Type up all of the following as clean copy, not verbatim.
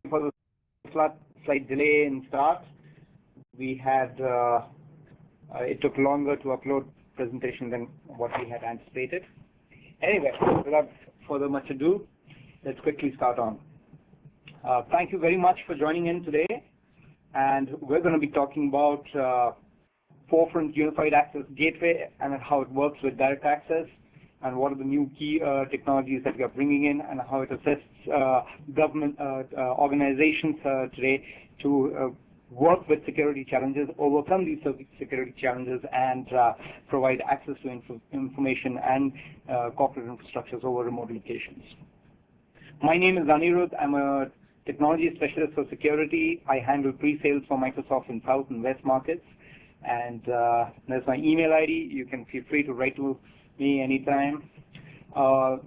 for the slight delay in start. We had it took longer to upload presentation than what we had anticipated. Anyway, without further much ado, let's quickly start on. Thank you very much for joining in today, and we're going to be talking about Forefront Unified Access Gateway and how it works with direct access, and what are the new key technologies that we are bringing in, and how it assists government organizations today to work with security challenges, overcome these security challenges, and provide access to information and corporate infrastructures over remote locations. My name is Anirudh. I'm a technology specialist for security. I handle pre-sales for Microsoft in South and West markets. And there's my email ID. You can feel free to write to me anytime.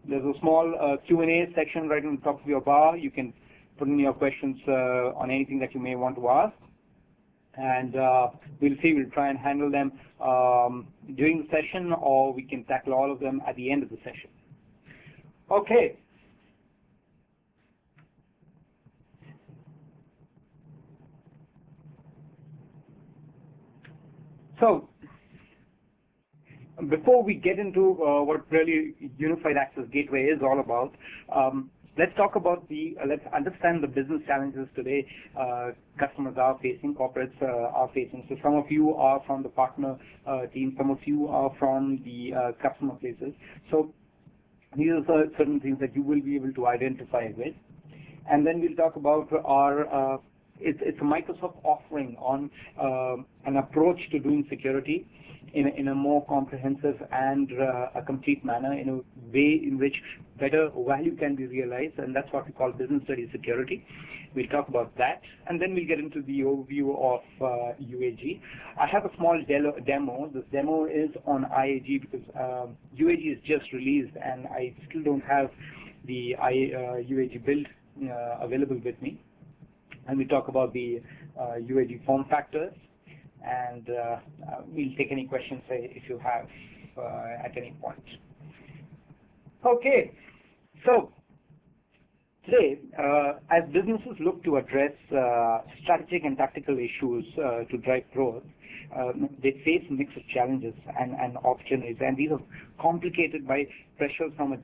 There's a small Q&A section right on the top of your bar. You can put in your questions on anything that you may want to ask. And we'll try and handle them during the session, or we can tackle all of them at the end of the session. Okay. So, before we get into what really Unified Access Gateway is all about, let's talk about let's understand the business challenges today customers are facing, corporates are facing. So some of you are from the partner team, some of you are from the customer places. So these are certain things that you will be able to identify with. And then we'll talk about our it's a Microsoft offering on an approach to doing security in a more comprehensive and a complete manner, in a way in which better value can be realized, and that's what we call business ready security. We'll talk about that, and then we'll get into the overview of UAG. I have a small demo. This demo is on IAG because UAG is just released, and I still don't have the UAG build available with me. And we talk about the UAG form factors, and we'll take any questions if you have at any point. Okay, so today, as businesses look to address strategic and tactical issues to drive growth, they face a mix of challenges and opportunities, and these are complicated by pressures from a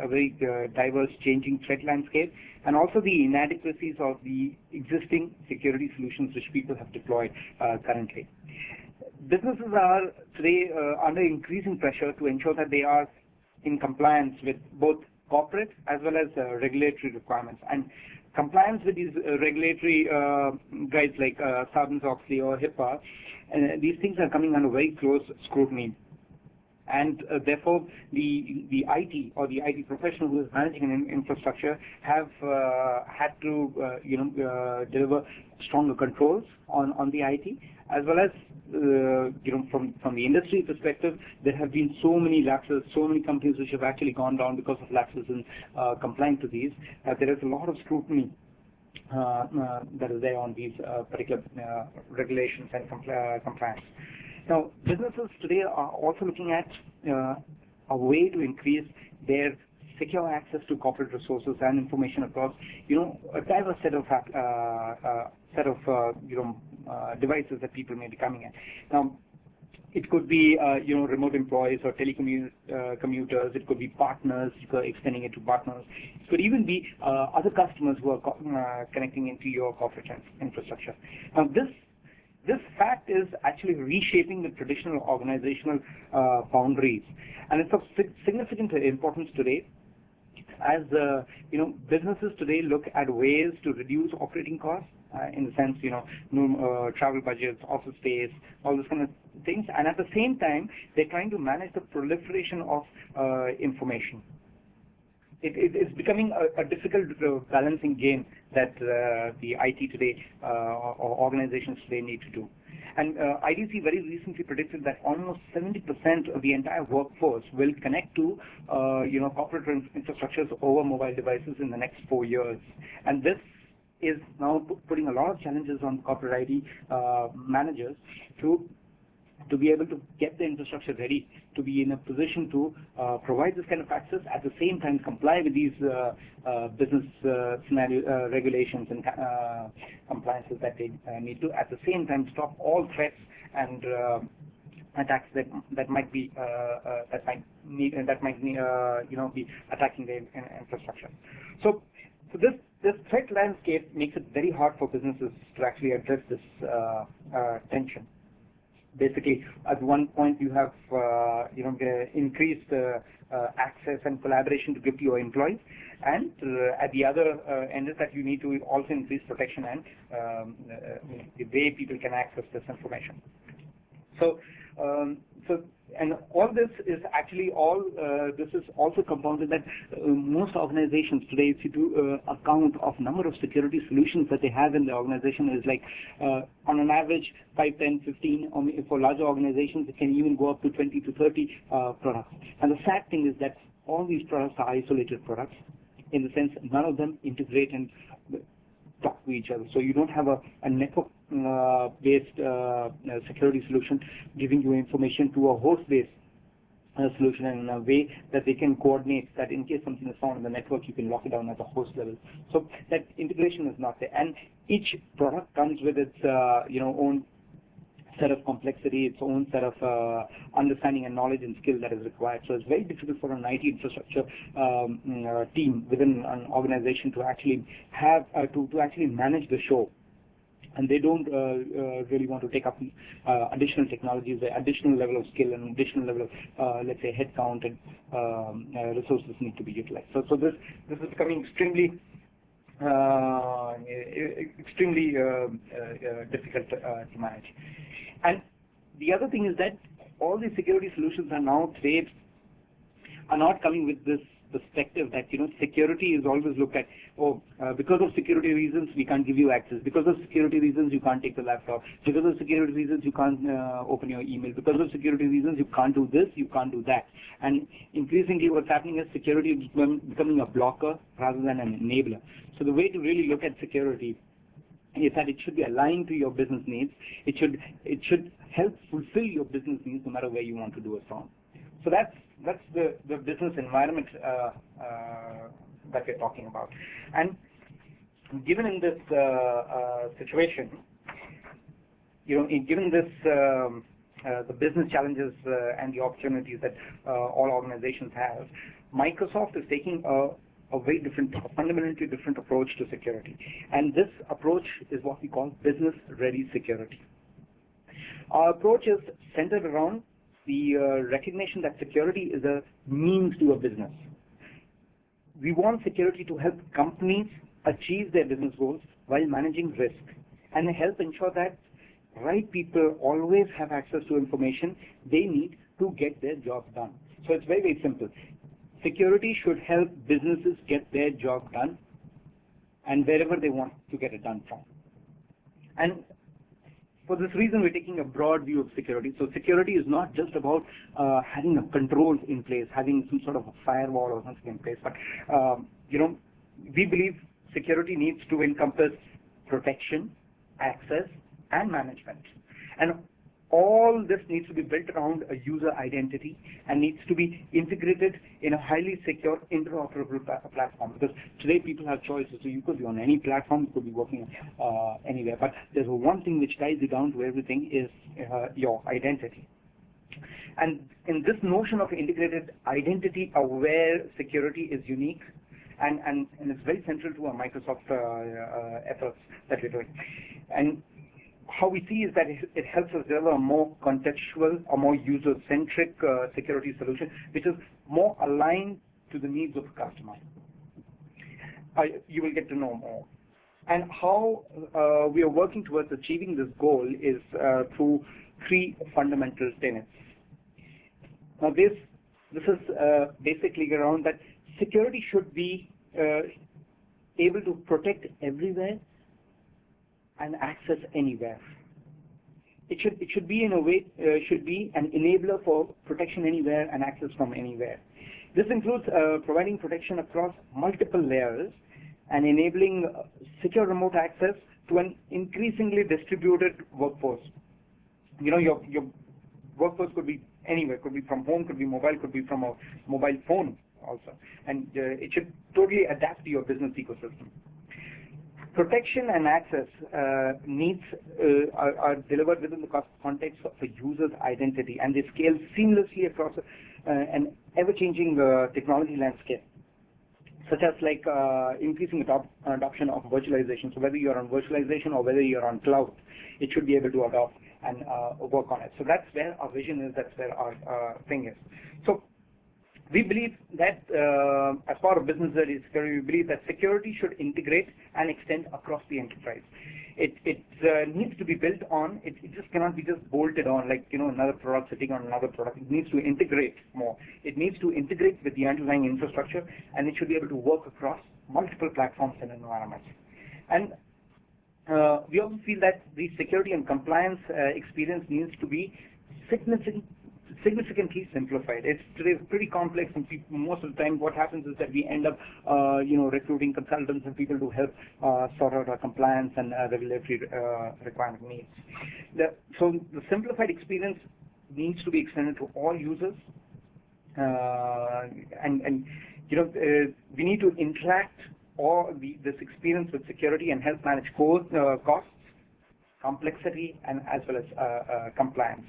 very diverse, changing threat landscape, and also the inadequacies of the existing security solutions which people have deployed currently. Businesses are today under increasing pressure to ensure that they are in compliance with both corporate as well as regulatory requirements. And compliance with these regulatory guides like Sarbanes-Oxley or HIPAA, these things are coming under very close scrutiny. And therefore, the IT or the IT professional who is managing an infrastructure have had to deliver stronger controls on the IT, as well as from the industry perspective, there have been so many lapses, so many companies which have actually gone down because of lapses in complying to these. There is a lot of scrutiny that is there on these particular regulations and compliance. Now, businesses today are also looking at a way to increase their secure access to corporate resources and information across, a diverse set of devices that people may be coming at. Now, it could be remote employees or telecommuters. It could be partners, extending it to partners. It could even be other customers who are connecting into your corporate infrastructure. Now, this fact is actually reshaping the traditional organizational boundaries, and it's of significant importance today as businesses today look at ways to reduce operating costs in the sense travel budgets, office space, all those kind of things, and at the same time they're trying to manage the proliferation of information. It's becoming a difficult balancing game that the IT today or organizations today need to do. And IDC very recently predicted that almost 70% of the entire workforce will connect to corporate infrastructures over mobile devices in the next 4 years. And this is now putting a lot of challenges on corporate IT managers to to be able to get the infrastructure ready, to be in a position to provide this kind of access, at the same time comply with these business scenario regulations and compliances that they need to, at the same time stop all threats and attacks that might be be attacking the infrastructure. So this threat landscape makes it very hard for businesses to actually address this tension. Basically, at one point you have increased access and collaboration to give to your employees, and at the other end is that you need to also increase protection and the way people can access this information. So and all this is actually this is also compounded that most organizations today, if you do account of number of security solutions that they have in the organization, is like on an average 5, 10, 15, or for larger organizations it can even go up to 20 to 30 products. And the sad thing is that all these products are isolated products, in the sense none of them integrate and talk to each other. So you don't have a network based security solution giving you information to a host-based solution in a way that they can coordinate, that in case something is found on the network, you can lock it down at the host level. So that integration is not there, and each product comes with its own set of complexity, its own set of understanding and knowledge and skill that is required. So it's very difficult for an IT infrastructure team within an organization to actually have to actually manage the show. And they don't really want to take up additional technologies, the additional level of skill and additional level of, let's say, headcount and resources need to be utilized. So this is becoming extremely difficult to manage. And the other thing is that all these security solutions are now today are not coming with this perspective that security is always looked at, because of security reasons we can't give you access, because of security reasons you can't take the laptop, because of security reasons you can't open your email, because of security reasons you can't do this, you can't do that. And increasingly what's happening is security is becoming a blocker rather than an enabler. So the way to really look at security is that it should be aligned to your business needs. It should help fulfill your business needs no matter where you want to do it from. So that's the business environment that we're talking about. And given in this situation, given this the business challenges and the opportunities that all organizations have, Microsoft is taking a fundamentally different approach to security. And this approach is what we call business-ready security. Our approach is centered around the recognition that security is a means to a business. We want security to help companies achieve their business goals while managing risk, and help ensure that right people always have access to information they need to get their jobs done. So it's very, very simple. Security should help businesses get their job done and wherever they want to get it done from. And for this reason, we're taking a broad view of security. So security is not just about having a controls in place, having some sort of a firewall or something in place, but we believe security needs to encompass protection, access, and management. And all this needs to be built around a user identity and needs to be integrated in a highly secure, interoperable platform. Because today people have choices, so you could be on any platform, you could be working anywhere. But there's one thing which ties you down to everything is your identity. And in this notion of integrated identity-aware security is unique, and it's very central to our Microsoft efforts that we're doing. And how we see is that it helps us deliver a more contextual, a more user-centric security solution, which is more aligned to the needs of the customer. You will get to know more. And how we are working towards achieving this goal is through three fundamental tenets. Now this is basically around that security should be able to protect everywhere and access anywhere. It should be in a way should be an enabler for protection anywhere and access from anywhere. This includes providing protection across multiple layers and enabling secure remote access to an increasingly distributed workforce. Your workforce could be anywhere, could be from home, could be mobile, could be from a mobile phone also, and it should totally adapt to your business ecosystem. Protection and access needs are delivered within the context of a user's identity, and they scale seamlessly across an ever-changing technology landscape, such as like increasing adoption of virtualization. So whether you're on virtualization or whether you're on cloud, it should be able to adopt and work on it. So that's where our vision is, that's where our thing is. So we believe that as part of business security, we believe that security should integrate and extend across the enterprise. It needs to be built on, it just cannot be just bolted on like, another product sitting on another product. It needs to integrate more. It needs to integrate with the underlying infrastructure, and it should be able to work across multiple platforms and environments. And we also feel that the security and compliance experience needs to be significantly simplified. It's today pretty complex, and most of the time what happens is that we end up recruiting consultants and people to help sort out our compliance and regulatory requirement needs. So the simplified experience needs to be extended to all users, and we need to interact this experience with security and help manage costs, complexity, and as well as compliance.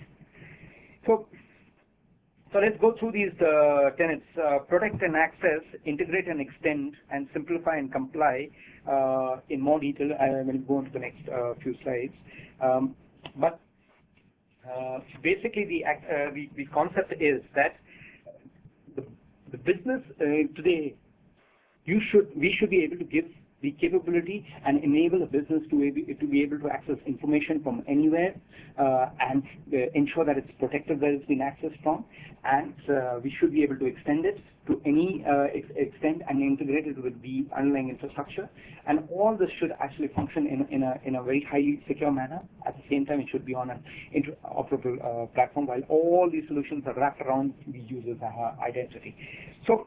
So let's go through these tenets: protect and access, integrate and extend, and simplify and comply in more detail when we go into the next few slides. But basically, the concept is that the business today, we should be able to give the capability and enable a business to be able to access information from anywhere and ensure that it's protected where it's been accessed from, and we should be able to extend it to any extent and integrate it with the underlying infrastructure, and all this should actually function in a very highly secure manner. At the same time, it should be on an interoperable platform, while all these solutions are wrapped around the user's identity. So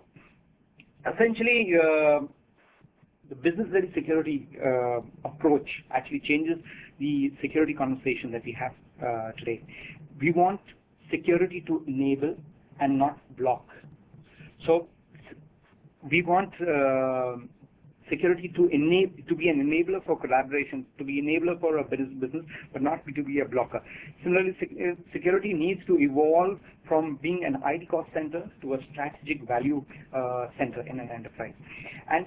essentially, the business-ready security approach actually changes the security conversation that we have today. We want security to enable and not block. So we want security to be an enabler for collaboration, to be an enabler for a business, but not to be a blocker. Similarly, security needs to evolve from being an IT cost center to a strategic value center in an enterprise. And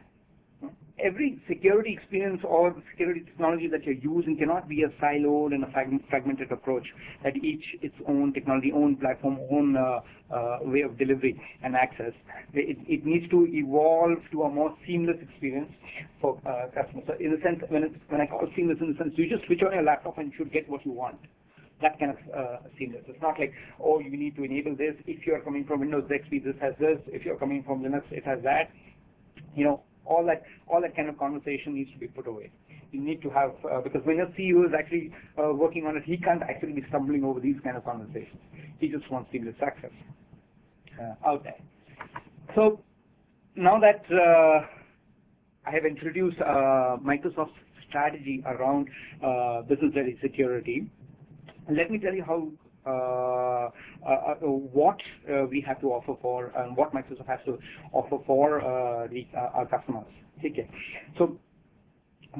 every security experience or security technology that you're using cannot be a siloed and a fragmented approach, that each its own technology, own platform, own way of delivery and access. It needs to evolve to a more seamless experience for customers. So in a sense, when I call seamless, in the sense, you just switch on your laptop and you should get what you want. That kind of seamless. It's not like, oh, you need to enable this. If you're coming from Windows XP, this has this. If you're coming from Linux, it has that. All that kind of conversation needs to be put away. You need to have, because when your CEO is actually working on it, he can't actually be stumbling over these kind of conversations. He just wants seamless access out there. So now that I have introduced Microsoft's strategy around business-ready security, let me tell you how what we have to offer for, and what Microsoft has to offer for our customers. Okay. So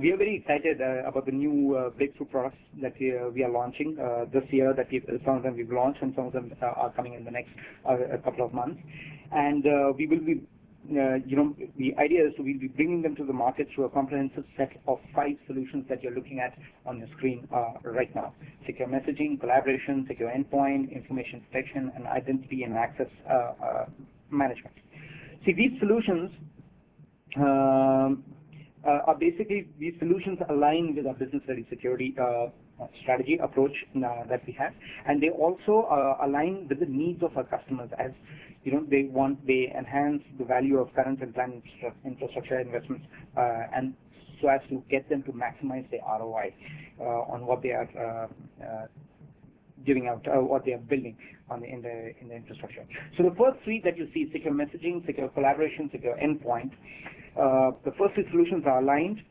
we are very excited about the new breakthrough products that we are launching this year. That some of them we've launched, and some of them are coming in the next couple of months. And we will be, the idea is we'll be bringing them to the market through a comprehensive set of 5 solutions that you're looking at on your screen right now: secure messaging, collaboration, secure endpoint, information protection, and identity and access management. See, these solutions are basically, these solutions align with our business-ready security strategy approach that we have, and they also align with the needs of our customers, as they enhance the value of current and planned infrastructure investments, and so as to get them to maximize their ROI on what they are giving out, what they are building in the infrastructure. So the first 3 that you see: secure messaging, secure collaboration, secure endpoint. The first 3 solutions are aligned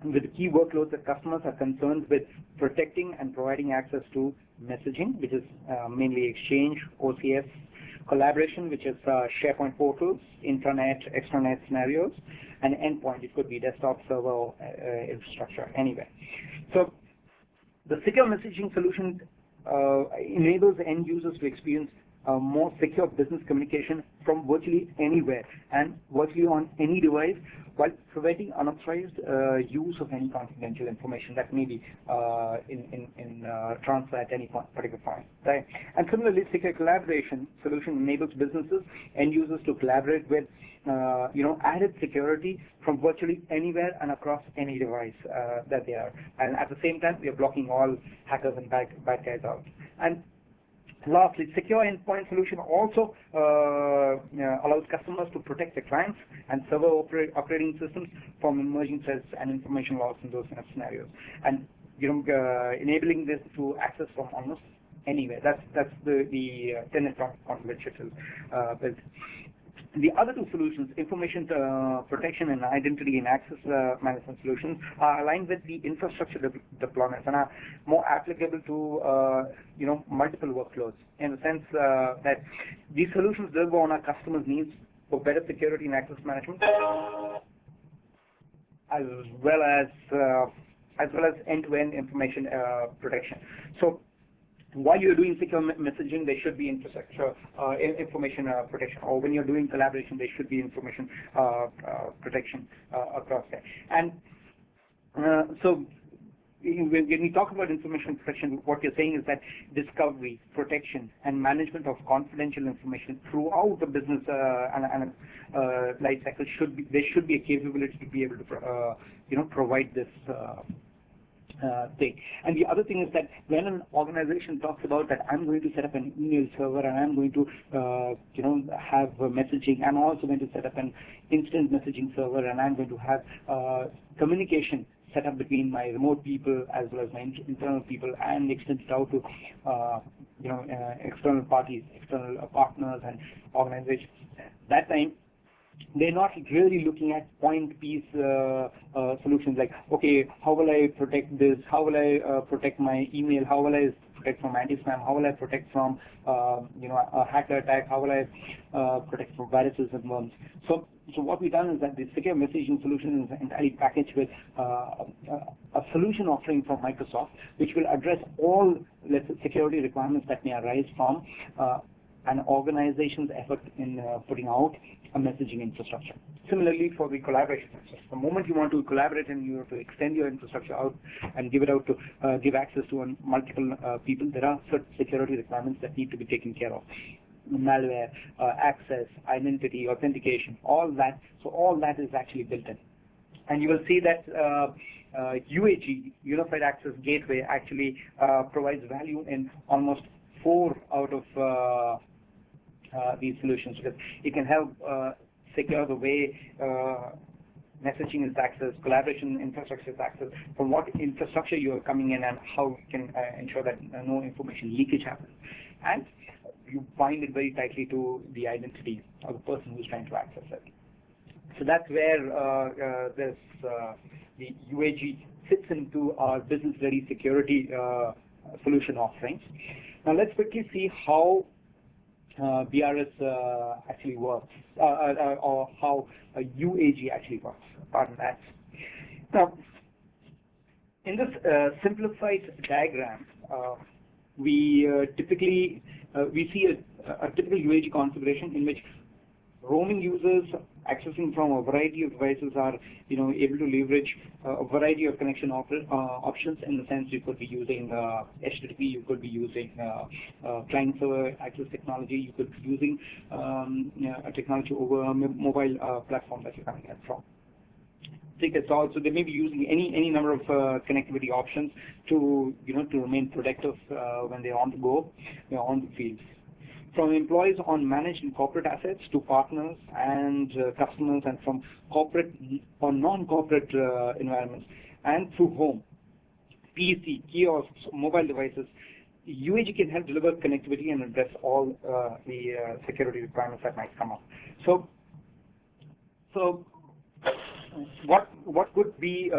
with key workloads that customers are concerned with protecting and providing access to messaging, which is mainly Exchange, OCS, collaboration, which is SharePoint portals, intranet, extranet scenarios, and endpoint. It could be desktop, server, infrastructure, anywhere. So the secure messaging solution enables end users to experience more secure business communication from virtually anywhere and virtually on any device, while preventing unauthorized use of any confidential information that may be in transfer at any particular point. Right? And similarly, secure collaboration solution enables businesses and users to collaborate with added security from virtually anywhere and across any device that they are. And at the same time, we are blocking all hackers and bad guys out. And lastly, secure endpoint solution also allows customers to protect their clients and server operating systems from emerging threats and information loss in those kind of scenarios, and enabling this to access from almost anywhere. That's the tenet on which it is built. The other two solutions, information protection and identity and access management solutions, are aligned with the infrastructure deployments and are more applicable to multiple workloads, in the sense that these solutions deliver on our customers' needs for better security and access management, as well as end-to-end information protection. So while you're doing secure messaging, there should be infrastructure information protection, or when you're doing collaboration, there should be information protection across there. And so when we talk about information protection, what you're saying is that discovery, protection, and management of confidential information throughout the business life cycle there should be a capability to be able to provide this thing. And the other thing is that when an organization talks about that, I'm going to set up an email server and I'm going to have messaging, I'm also going to set up an instant messaging server, and I'm going to have communication set up between my remote people as well as my internal people, and extend it out to external parties, external partners and organizations. That time, they're not really looking at point piece solutions like, okay, how will I protect this? How will I protect my email? How will I protect from anti-spam? How will I protect from a hacker attack? How will I protect from viruses and worms? So what we've done is that the secure messaging solution is entirely packaged with a solution offering from Microsoft, which will address all, let's say, security requirements that may arise from an organization's effort in putting out a messaging infrastructure. Similarly, for the collaboration process, the moment you want to collaborate and you have to extend your infrastructure out and give it out to give access to multiple people, there are certain security requirements that need to be taken care of. Malware, access, identity, authentication, all that. So all that is actually built in. And you will see that UAG, Unified Access Gateway, actually provides value in almost 4 out of these solutions, because it can help secure the way messaging is accessed, collaboration infrastructure is accessed, from what infrastructure you are coming in, and how you can ensure that no information leakage happens. And you bind it very tightly to the identity of the person who's trying to access it. So that's where the UAG fits into our business-ready security solution offerings. Now let's quickly see how BRS actually works, or how UAG actually works. Pardon that. Now, in this simplified diagram, we typically see a typical UAG configuration in which roaming users accessing from a variety of devices are able to leverage a variety of connection options, in the sense you could be using HTTP, you could be using client server access technology, you could be using a technology over a mobile platform that you're coming at from. So they may be using any number of connectivity options to to remain productive when they're on the go, on the field. From employees on managed and corporate assets to partners and customers, and from corporate or non-corporate environments, and through home, PC, kiosks, mobile devices, UAG can help deliver connectivity and address all the security requirements that might come up. So what could be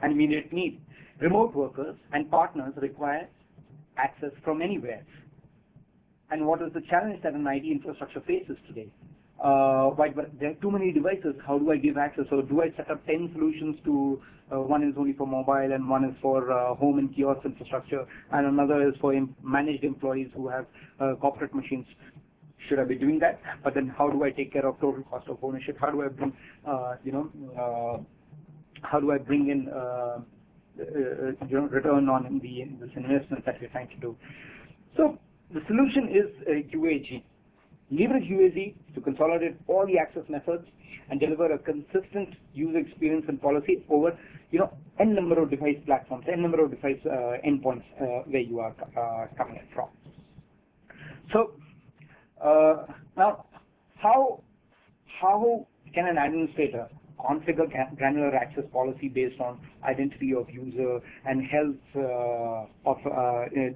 an immediate need. Remote workers and partners require access from anywhere. And what is the challenge that an IT infrastructure faces today? There are too many devices. How do I give access? So do I set up 10 solutions to one is only for mobile and one is for home and kiosk infrastructure and another is for managed employees who have corporate machines? Should I be doing that? But then how do I take care of total cost of ownership? How do I bring, how do I bring in return on this investment that we're trying to do? So the solution is UAG. Leverage UAG to consolidate all the access methods and deliver a consistent user experience and policy over, n number of device platforms, n number of device endpoints where you are coming in from. So now, how can an administrator configure granular access policy based on identity of user and health of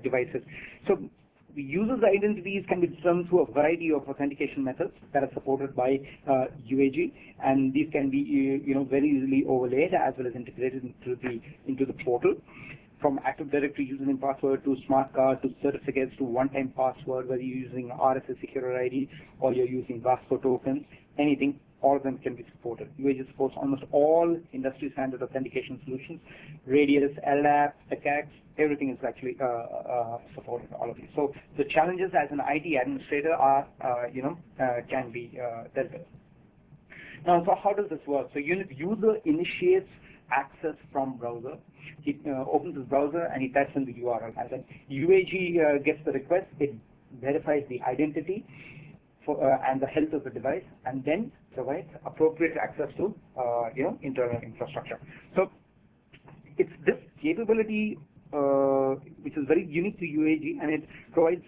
devices? So the user's identities can be determined through a variety of authentication methods that are supported by UAG, and these can be very easily overlaid as well as integrated into the portal. From Active Directory username password to smart card to certificates to one-time password, whether you're using RSA secure ID or you're using Vasco tokens, anything, all of them can be supported. UAG supports almost all industry standard authentication solutions. Radius, LDAP, ACACs, everything is actually supporting all of these. So the challenges as an IT administrator are, can be dealt with. Now, so how does this work? So user initiates access from browser. He opens his browser and he types in the URL, and then UAG gets the request. It verifies the identity and the health of the device, and then provides appropriate access to internal infrastructure. So it's this capability which is very unique to UAG, and it provides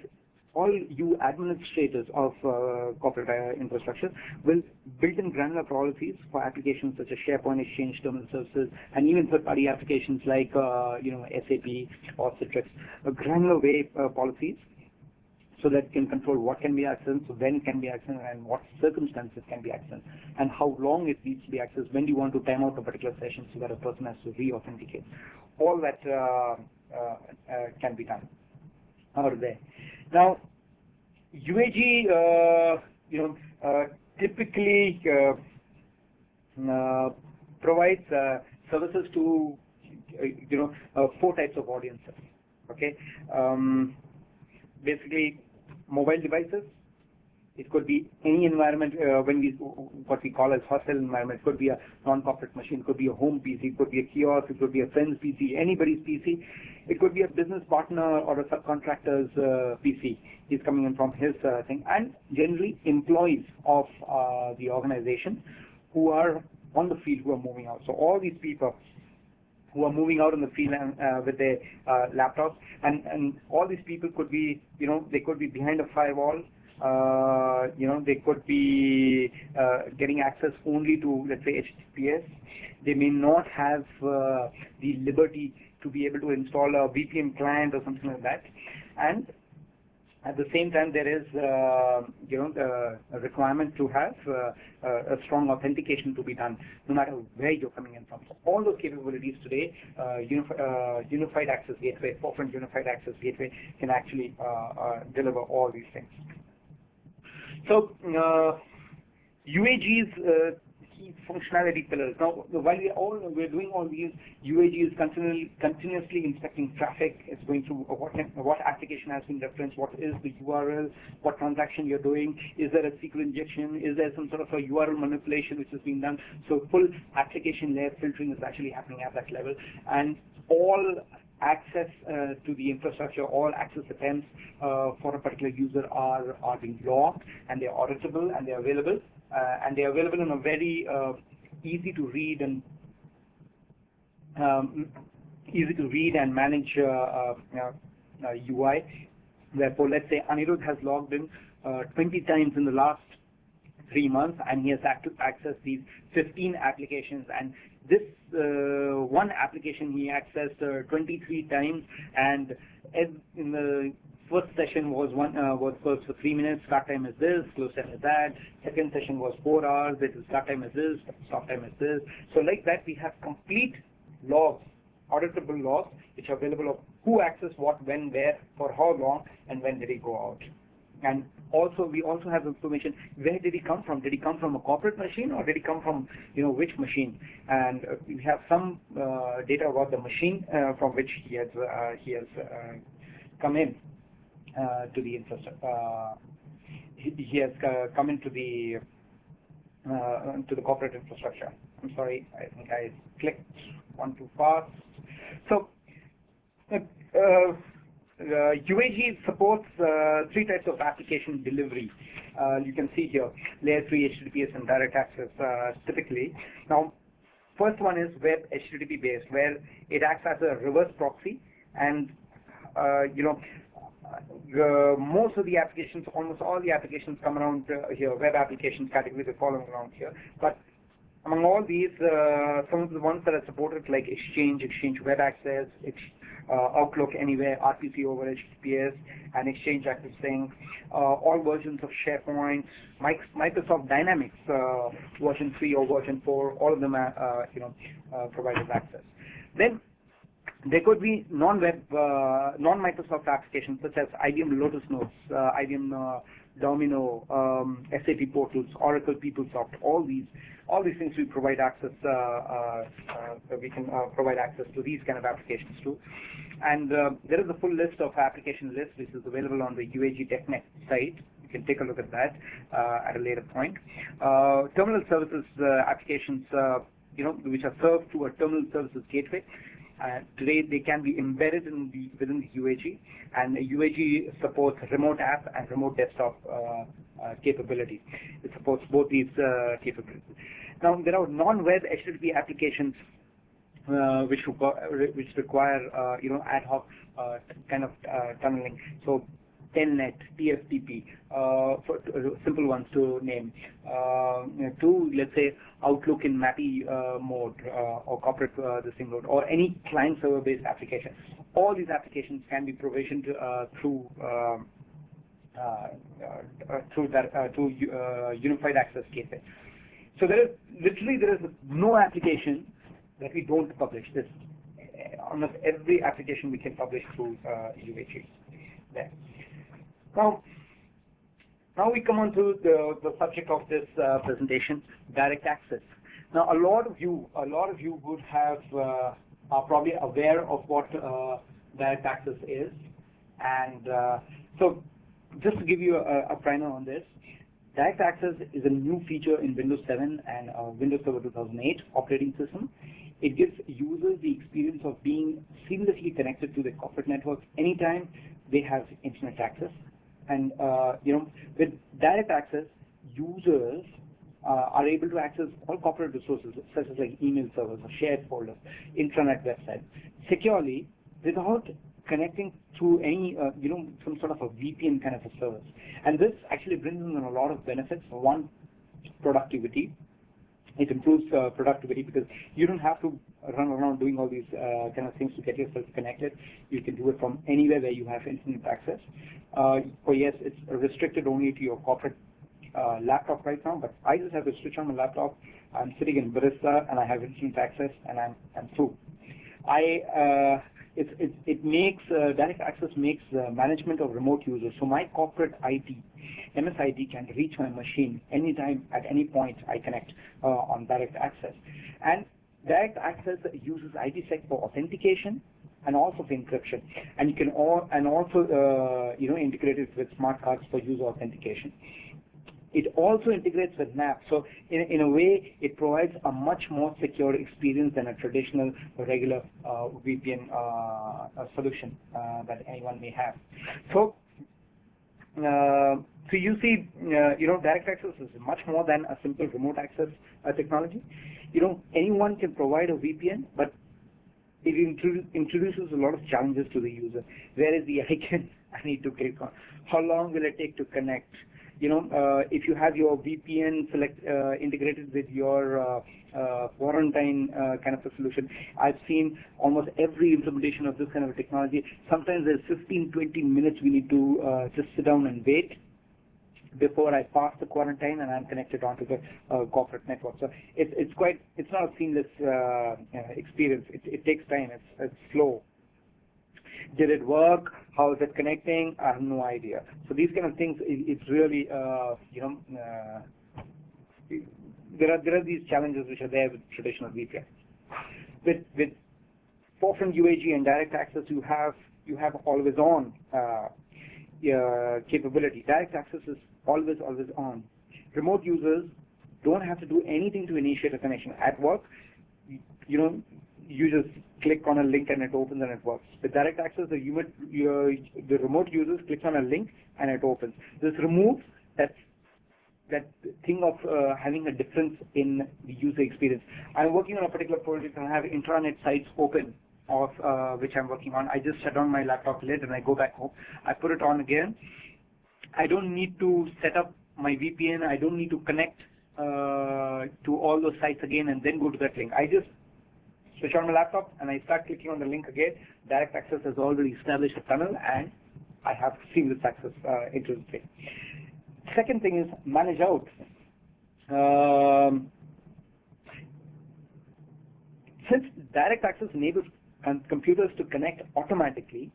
all you administrators of corporate infrastructure will built-in granular policies for applications such as SharePoint, Exchange, Terminal Services, and even third-party applications like SAP or Citrix. Granular way policies so that it can control what can be accessed, when it can be accessed, and what circumstances can be accessed, and how long it needs to be accessed, when do you want to time out a particular session so that a person has to re-authenticate. All that can be done out of there. Now, UAG, typically provides services to, 4 types of audiences. Okay, basically, mobile devices. It could be any environment what we call as hostile environment. It could be a non-corporate machine, it could be a home PC, it could be a kiosk, it could be a friend's PC, anybody's PC. It could be a business partner or a subcontractor's PC. He's coming in from his thing, and generally employees of the organization who are on the field, who are moving out. So all these people who are moving out in the field with their laptops, and all these people could be, they could be behind a firewall. They could be getting access only to, let's say, HTTPS. They may not have the liberty to be able to install a VPN client or something like that. And at the same time, there is, a requirement to have a strong authentication to be done, no matter where you're coming in from. So all those capabilities today, Unified Access Gateway, Forefront Unified Access Gateway can actually deliver all these things. So UAG's key functionality pillars. Now, while we're doing all these, UAG is continuously inspecting traffic. It's going through what application has been referenced, what is the URL, what transaction you're doing, is there a SQL injection, is there some sort of a URL manipulation which is being done. So full application layer filtering is actually happening at that level, and all access to the infrastructure, all access attempts for a particular user are being logged, and they're auditable, and they're available, in a very easy to read and manage UI. Therefore, let's say Anirudh has logged in 20 times in the last 3 months, and he has accessed these 15 applications, and this one application he accessed 23 times, and in the first session was first for 3 minutes, start time is this, close time is that. Second session was 4 hours, start time is this, stop time is this. So like that, we have complete logs, auditable logs, which are available of who accessed what, when, where, for how long, and when did he go out. And also, we also have information, where did he come from? Did he come from a corporate machine, or did he come from, which machine? And we have some data about the machine from which he has come in to the infrastructure. He has come into the to the corporate infrastructure. I'm sorry, I think I clicked one too fast. So UAG supports three types of application delivery. You can see here, layer 3 HTTPS and direct access typically. Now, first one is web HTTP based, where it acts as a reverse proxy, and most of the applications, almost all the applications come around here. Web applications category, they fall around here. But among all these, some of the ones that are supported, like Exchange Web Access, Outlook Anywhere, RPC over HTTPS, and Exchange Active Sync, all versions of SharePoint, Microsoft Dynamics version 3 or version 4, all of them are, provided access. Then there could be non-Microsoft applications such as IBM Lotus Notes, IBM Domino, SAP Portals, Oracle PeopleSoft. All these things we provide access. We can provide access to these kind of applications too. And there is a full list of application lists which is available on the UAG TechNet site. You can take a look at that at a later point. Terminal services applications, which are served through a terminal services gateway. Today they can be embedded within the UAG, and UAG supports remote app and remote desktop capability. It supports both these capabilities. Now there are non-web HTTP applications which require ad hoc kind of tunneling. So Telnet, TFTP, for simple ones to name. To, let's say, Outlook in MAPI mode or corporate this thing mode, or any client-server-based application. All these applications can be provisioned through Unified Access Gateway. So there is no application that we don't publish. This almost every application we can publish through UAG. There. Now we come on to the subject of this presentation, direct access. Now a lot of you would have are probably aware of what direct access is, and so just to give you a primer on this, direct access is a new feature in Windows 7 and Windows Server 2008 operating system. It gives users the experience of being seamlessly connected to the corporate network anytime they have internet access. And with direct access, users are able to access all corporate resources, such as like email servers or shared folders, intranet websites, securely without connecting through any, some sort of a VPN kind of a service. And this actually brings in a lot of benefits. One, productivity. It improves productivity because you don't have to run around doing all these kind of things to get yourself connected. You can do it from anywhere where you have internet access. Yes, it's restricted only to your corporate laptop right now, but I just have to switch on my laptop. I'm sitting in Barista and I have internet access, and I'm through. It makes direct access makes management of remote users. So my corporate IT, MS IT, can reach my machine anytime at any point I connect on direct access. And direct access uses IPsec for authentication and also for encryption. And you can also integrate it with smart cards for user authentication. It also integrates with NAP, so in a way, it provides a much more secure experience than a traditional regular VPN solution that anyone may have. So you see, direct access is much more than a simple remote access technology. Anyone can provide a VPN, but it introduces a lot of challenges to the user. Where is the icon I need to click on? How long will it take to connect? If you have your VPN integrated with your quarantine kind of a solution, I've seen almost every implementation of this kind of a technology. Sometimes there's 15-20 minutes we need to just sit down and wait. before I pass the quarantine and I'm connected onto the corporate network. So it's not a seamless experience. It takes time. It's slow. Did it work? How is it connecting? I have no idea. So these kind of things, it's really there are these challenges which are there with traditional VPN. With forefront UAG and direct access, you have always on capability. Direct access is always on. Remote users don't have to do anything to initiate a connection. At work, you just click on a link and it opens and it works. With direct access, the remote users click on a link and it opens. This removes that thing of having a difference in the user experience. I'm working on a particular project and I have intranet sites open of which I'm working on. I just shut down my laptop lid and I go back home. I put it on again. I don't need to set up my VPN. I don't need to connect to all those sites again and then go to that link. I just switch on my laptop and I start clicking on the link again. Direct access has already established a tunnel and I have seamless access into the thing. Second thing is manage out. Since direct access enables computers to connect automatically,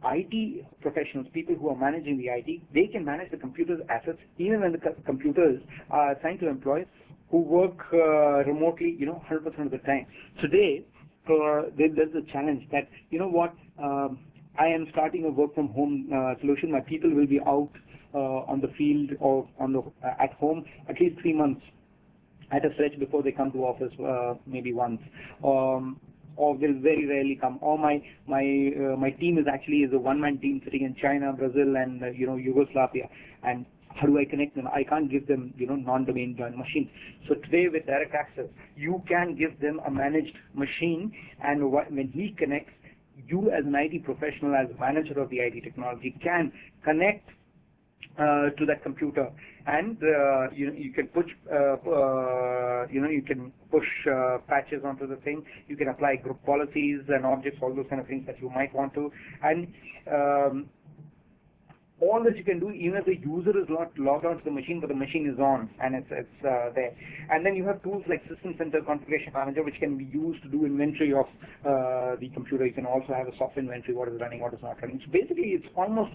IT professionals, people who are managing the IT, they can manage the computer's assets even when the computers are assigned to employees who work remotely, 100% of the time. Today, there's a challenge that, I am starting a work from home solution. My people will be out on the field or at home at least 3 months at a stretch before they come to office, maybe once. Or they'll very rarely come. Or my team is a one-man team sitting in China, Brazil, and Yugoslavia. And how do I connect them? I can't give them non-domain joined machines. So today with direct access, you can give them a managed machine, and when he connects, you as an IT professional, as a manager of the IT technology, can connect to that computer, and you can push patches onto the thing. You can apply group policies and objects, all those kind of things that you might want to, and all that you can do even if the user is not logged onto the machine, but the machine is on and it's there. And then you have tools like System Center Configuration Manager, which can be used to do inventory of the computer. You can also have a software inventory, what is running, what is not running. So basically, it's almost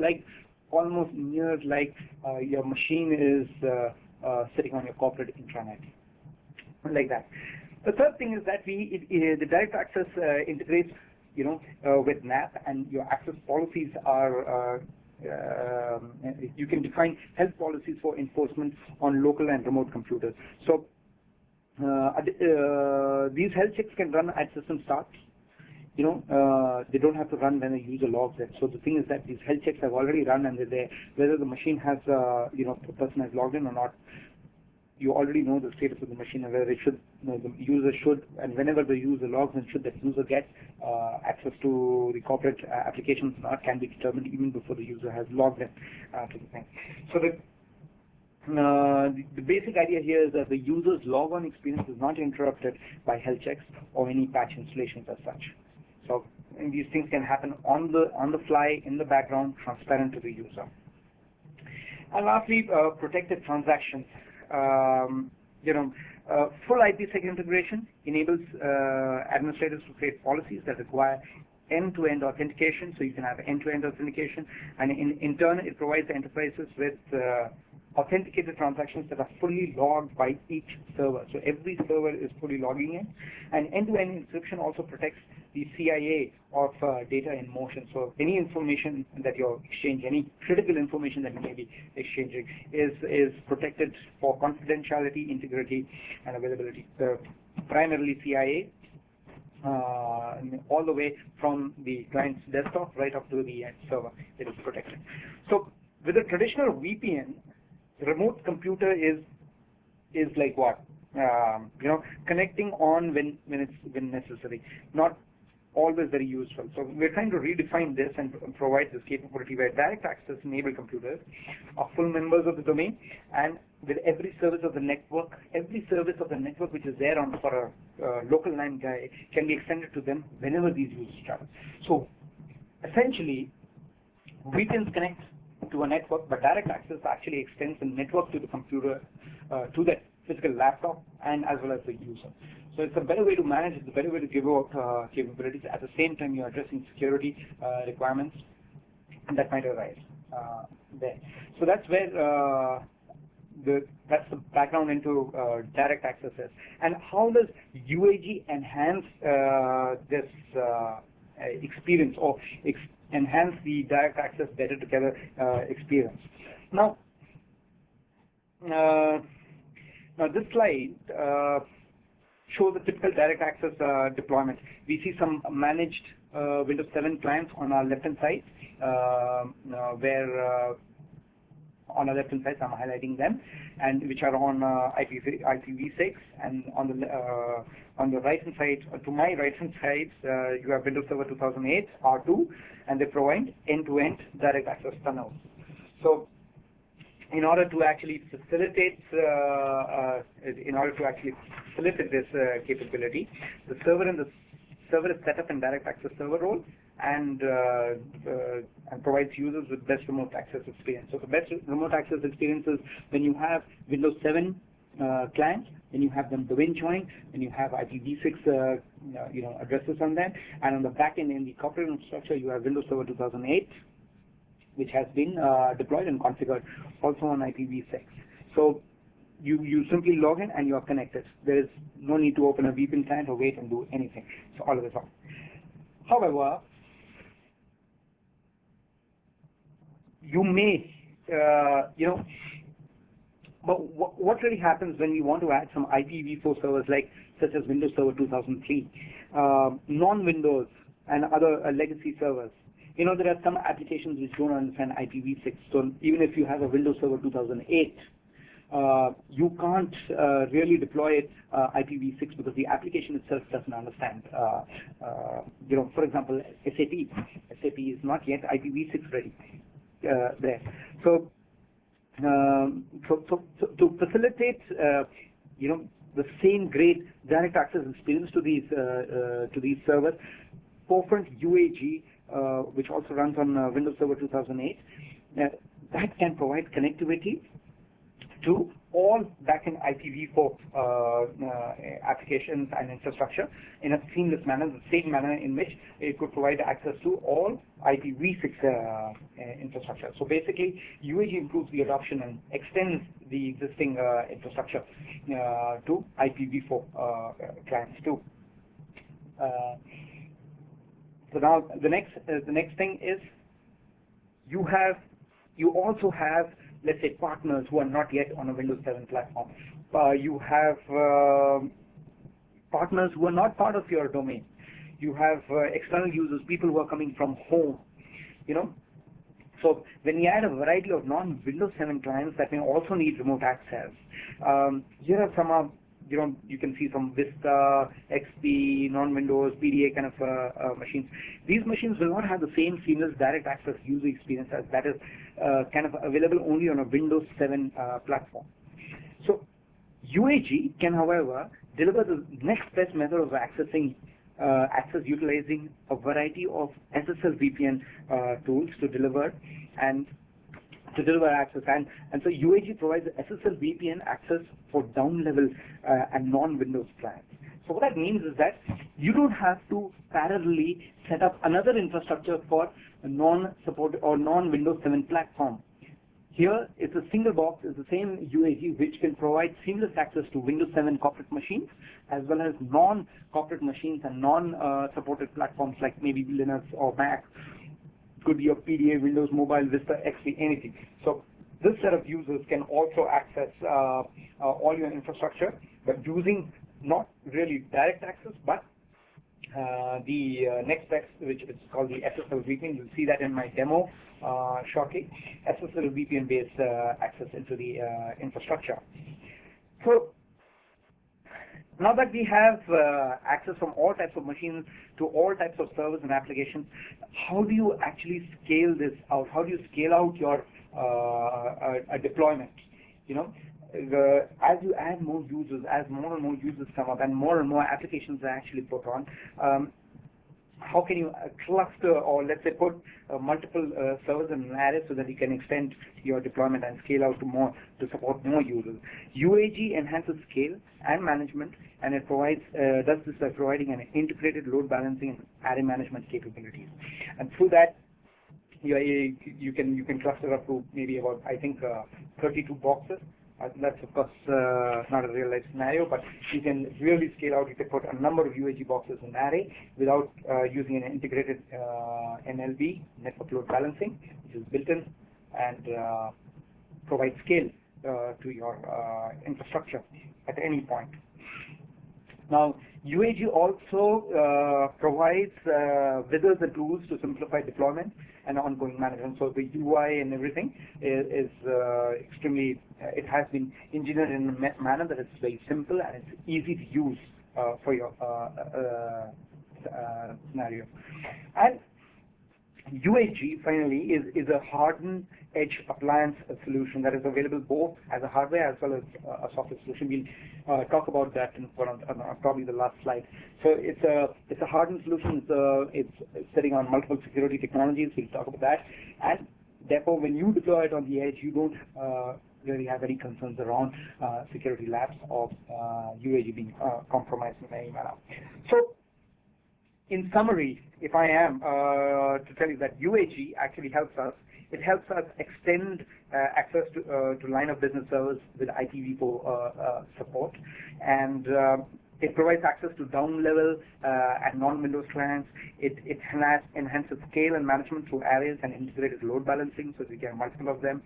near like your machine is sitting on your corporate intranet, like that. The third thing is that the direct access integrates, with NAP, and your access policies are. You can define health policies for enforcement on local and remote computers. So these health checks can run at system start. They don't have to run when a user logs in. So the thing is that these health checks have already run and they're there. Whether the machine has, the person has logged in or not, you already know the status of the machine and whether it should, the user should, and whenever the user logs in, should that user get access to the corporate applications or not, can be determined even before the user has logged in to the thing. So the basic idea here is that the user's logon experience is not interrupted by health checks or any patch installations as such. So these things can happen on the fly, in the background, transparent to the user. And lastly, protected transactions. Full IPsec integration enables administrators to create policies that require end-to-end authentication, so you can have end-to-end authentication, and in turn it provides the enterprises with authenticated transactions that are fully logged by each server. So every server is fully logging in, and end-to-end encryption also protects the CIA of data in motion. So any information that you're exchanging, any critical information that you may be exchanging is protected for confidentiality, integrity, and availability. Primarily CIA, all the way from the client's desktop right up to the end server, it is protected. So with a traditional VPN, the remote computer is like what? Connecting on when necessary, not always very useful. So we're trying to redefine this and provide this capability where direct access enabled computers are full members of the domain, and with every service of the network which is there for a local LAN guy can be extended to them whenever these users travel. So essentially, VPNs connect to a network, but direct access actually extends the network to the computer, to that physical laptop, and as well as the user. So it's a better way to manage, it's a better way to give out capabilities. At the same time, you're addressing security requirements that might arise there. So that's where that's the background into direct access is. And how does UAG enhance this experience, or enhance the direct access better together experience? Now this slide shows the typical direct access deployment. We see some managed Windows 7 clients on our left-hand side, where on the left-hand side, I'm highlighting them, and which are on IPv6, and on the right-hand side, to my right-hand side, you have Windows Server 2008 R2, and they provide end-to-end direct access tunnels. So, in order to actually facilitate this capability, the server is set up in direct access server role, and provides users with best remote access experience. So the best remote access experience is when you have Windows 7 clients, when you have them domain joined, when you have IPv6 addresses on them, and on the back end in the corporate infrastructure you have Windows Server 2008, which has been deployed and configured also on IPv6. So you simply log in and you are connected. There is no need to open a VPN client or wait and do anything. So all of this on. However, you may, but what really happens when you want to add some IPv4 servers such as Windows Server 2003, non-Windows and other legacy servers? There are some applications which don't understand IPv6. So even if you have a Windows Server 2008, you can't really deploy it IPv6 because the application itself doesn't understand. For example, SAP is not yet IPv6 ready there. So, to facilitate, the same great direct access experience to these servers, forefront UAG, which also runs on Windows Server 2008, that can provide connectivity to all backend IPv4 applications and infrastructure in a seamless manner, the same manner in which it could provide access to all IPv6 infrastructure. So basically, UAG improves the adoption and extends the existing infrastructure to IPv4 clients too. So now the next thing is you also have, let's say, partners who are not yet on a Windows 7 platform. You have partners who are not part of your domain. You have external users, people who are coming from home. So when you add a variety of non-Windows 7 clients that may also need remote access, here are some you can see some Vista, XP, non-Windows, PDA kind of machines. These machines will not have the same seamless direct access user experience as that is kind of available only on a Windows 7 platform. So UAG can, however, deliver the next best method of accessing access utilizing a variety of SSL VPN tools to deliver access, and so UAG provides SSL VPN access for down-level and non-Windows clients. So what that means is that you don't have to parallelly set up another infrastructure for a non-support or non-Windows 7 platform. Here, it's a single box, it's the same UAG which can provide seamless access to Windows 7 corporate machines as well as non-corporate machines and non-supported platforms like maybe Linux or Mac. Could be your PDA, Windows Mobile, Vista, XP, anything. So this set of users can also access all your infrastructure, but using not really direct access, but the next best, which is called the SSL VPN. You'll see that in my demo shortly. SSL VPN-based access into the infrastructure. So now that we have access from all types of machines to all types of servers and applications, how do you actually scale this out? How do you scale out your deployment? As you add more users, as more and more users come up and more applications are actually put on, how can you cluster, or let's say put multiple servers in an array so that you can extend your deployment and scale out to support more users. UAG enhances scale and management, and it does this by providing an integrated load balancing and array management capabilities. And through that, you can cluster up to maybe about, I think, 32 boxes. That's of course not a real life scenario, but you can really scale out. You can put a number of UAG boxes in an array without using an integrated NLB, network load balancing, which is built in and provides scale to your infrastructure at any point. Now, UAG also provides wizards and tools to simplify deployment and ongoing management. So the UI and everything is extremely, it has been engineered in a manner that it's very simple and it's easy to use for your scenario. And UAG finally is a hardened edge appliance solution that is available both as a hardware as well as a software solution. We'll talk about that in probably the last slide. So it's a hardened solution. It's sitting on multiple security technologies. We'll talk about that. And therefore, when you deploy it on the edge, you don't really have any concerns around security lapse of UAG being compromised in any manner. So, in summary, if I am to tell you that UAG actually helps us, it helps us extend access to line of business servers with IPv4 support, and it provides access to down level and non-Windows clients. It enhances scale and management through arrays and integrated load balancing, so we get multiple of them,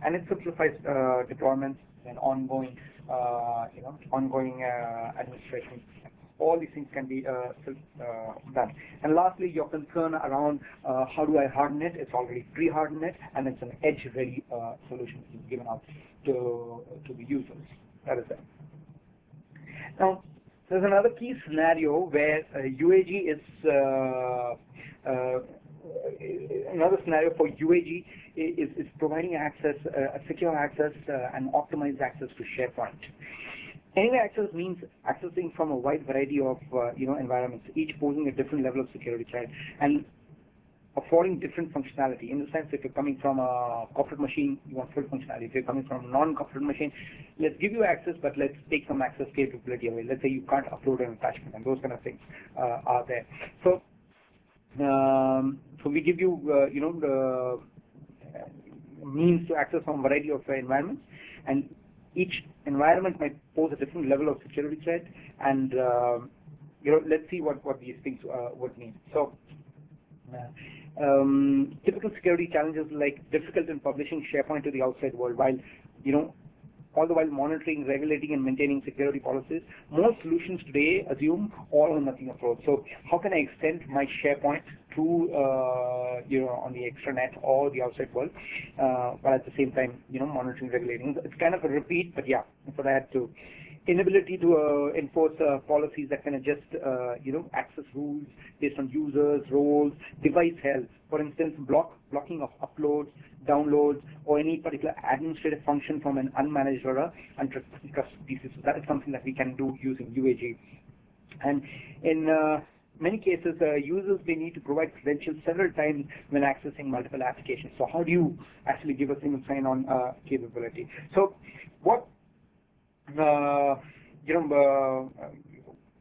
and it simplifies deployments and ongoing administration. All these things can be done. And lastly, your concern around how do I harden it? It's already pre-hardened it, and it's an edge-ready solution given out to the users. That is it. Now, there's another key scenario where UAG is another scenario for UAG is providing access, secure access, and optimized access to SharePoint. Anyway access means accessing from a wide variety of environments, each posing a different level of security threat and affording different functionality. In the sense, if you're coming from a corporate machine, you want full functionality. If you're coming from a non-corporate machine, let's give you access, but let's take some access capability away. Let's say you can't upload an attachment, and those kind of things are there. So, so we give you, the means to access some variety of environments, and each environment might pose a different level of security threat, and let's see what these things would mean. So, typical security challenges like difficult in publishing SharePoint to the outside world, while all the while monitoring, regulating, and maintaining security policies. Most solutions today assume all or nothing approach. So how can I extend my SharePoint to on the extranet or the outside world, while at the same time monitoring, regulating? It's kind of a repeat, but yeah, for that too. Inability to enforce policies that can adjust access rules based on users, roles, device health. For instance, blocking of uploads, downloads, or any particular administrative function from an unmanaged or untrusted pieces. So that is something that we can do using UAG. And in many cases, users may need to provide credentials several times when accessing multiple applications. So how do you actually give a single sign-on capability? So what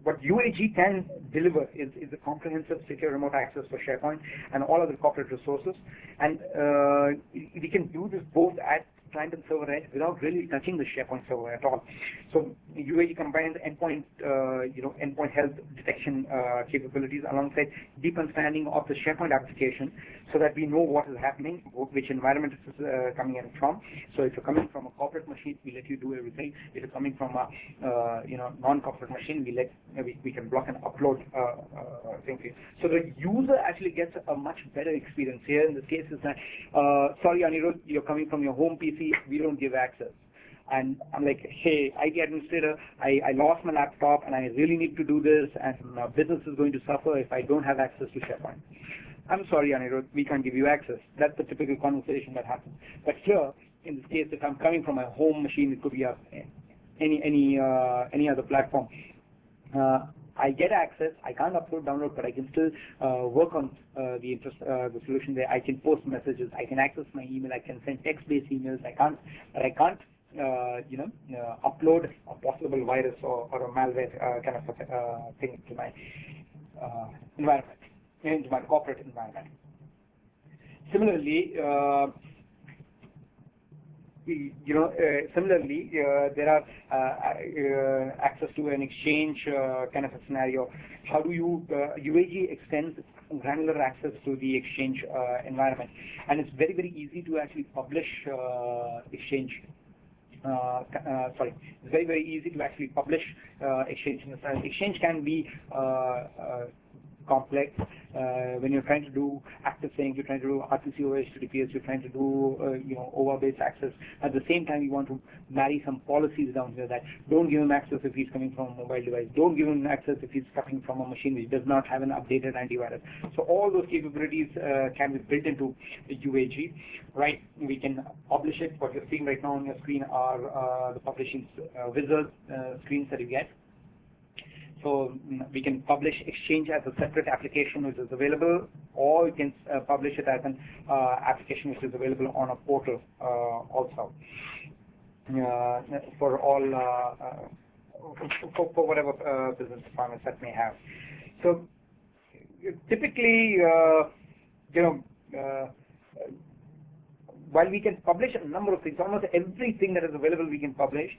what UAG can deliver is a comprehensive secure remote access for SharePoint and all other corporate resources, and we can do this both at client and server edge without really touching the SharePoint server at all. So UAG combines endpoint, endpoint health detection capabilities alongside deep understanding of the SharePoint application, so that we know what is happening, which environment it is coming in from. So if you're coming from a corporate machine, we let you do everything. If you're coming from a non-corporate machine, we can block and upload things. So the user actually gets a much better experience. Here in this case is that, sorry Anirudh, you're coming from your home PC, we don't give access. And I'm like, hey, IT administrator, I lost my laptop and I really need to do this, and my business is going to suffer if I don't have access to SharePoint. I'm sorry, Anirudh, we can't give you access. That's the typical conversation that happens. But here, in this case, if I'm coming from my home machine, it could be any other platform. I get access. I can't upload, download, but I can still work on the solution there. I can post messages. I can access my email. I can send text-based emails. I can't upload a possible virus or a malware kind of thing to my environment, into my corporate environment. Similarly, there are access to an exchange kind of a scenario. How do you UAG extends granular access to the exchange environment, and it's very, very easy to actually publish exchange. It's very, very easy to actually publish exchange. Exchange can be complex when you're trying to do active sync, you're trying to do RPC over HTTPS, you're trying to do OAuth-based access. At the same time, you want to marry some policies down here that don't give him access if he's coming from a mobile device, don't give him access if he's coming from a machine which does not have an updated antivirus. So all those capabilities can be built into UAG, right? We can publish it. What you're seeing right now on your screen are the publishing wizard screens that you get. So we can publish Exchange as a separate application which is available, or we can publish it as an application which is available on a portal also for all for whatever business requirements that may have. So typically, while we can publish a number of things, almost everything that is available we can publish.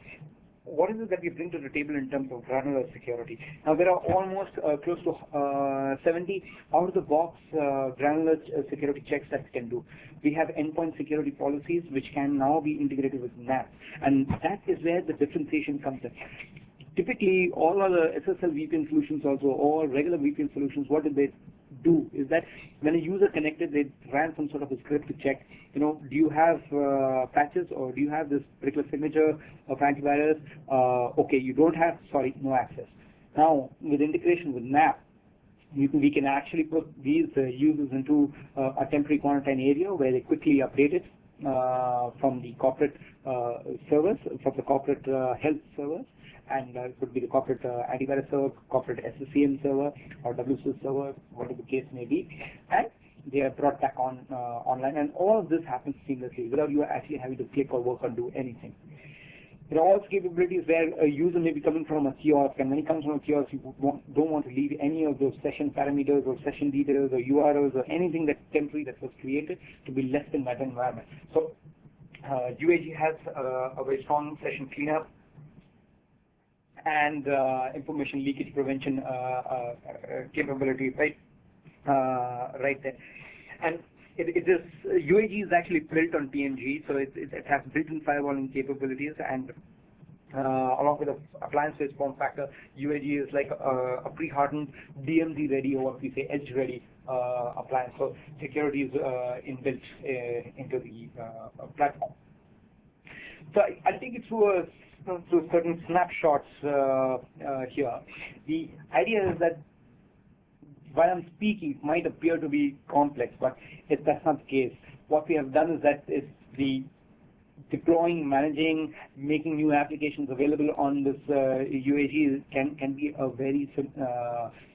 What is it that we bring to the table in terms of granular security? Now, there are almost close to 70 out-of-the-box granular security checks that we can do. We have endpoint security policies which can now be integrated with NAP, and that is where the differentiation comes in. Typically, all other SSL VPN solutions also, all regular VPN solutions, what do they do is that when a user connected, they ran some sort of a script to check, do you have patches, or do you have this particular signature of antivirus? Okay, you don't have, sorry, no access. Now, with integration with NAP, we can actually put these users into a temporary quarantine area where they quickly update it from the corporate servers, from the corporate health servers, and it could be the corporate antivirus server, corporate SCCM server, or WSUS server, whatever the case may be, and they are brought back on online, and all of this happens seamlessly without you actually having to click or work or do anything. There are also capabilities where a user may be coming from a kiosk, and when he comes from a kiosk, you don't want to leave any of those session parameters or session details or URLs or anything that's temporary that was created to be left in that environment. So UAG has a very strong session cleanup and information leakage prevention capability right there. And UAG is actually built on PNG, so it has built-in firewalling capabilities, and along with the appliance-based form factor, UAG is like a pre-hardened DMZ-ready, or what we say edge-ready appliance. So security is inbuilt into the platform. So I'll take you through certain snapshots here. The idea is that while I'm speaking, it might appear to be complex, but that's not the case. What we have done is that it's the deploying, managing, making new applications available on this UAG can be a very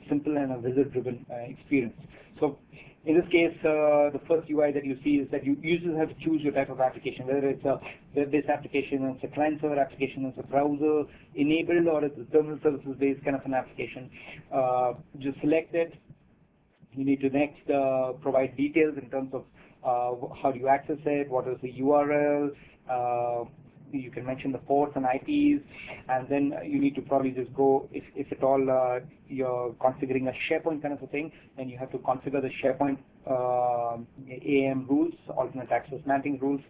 simple and a wizard-driven experience. So in this case, the first UI that you see is that you usually have to choose your type of application, whether it's a web-based application, it's a client-server application, it's a browser-enabled, or it's a terminal services-based kind of an application. Just select it. You need to next provide details in terms of how do you access it, what is the URL, you can mention the ports and IPs, and then you need to probably just go, if at all you're configuring a SharePoint kind of a thing, then you have to configure the SharePoint AM rules, alternate access managing rules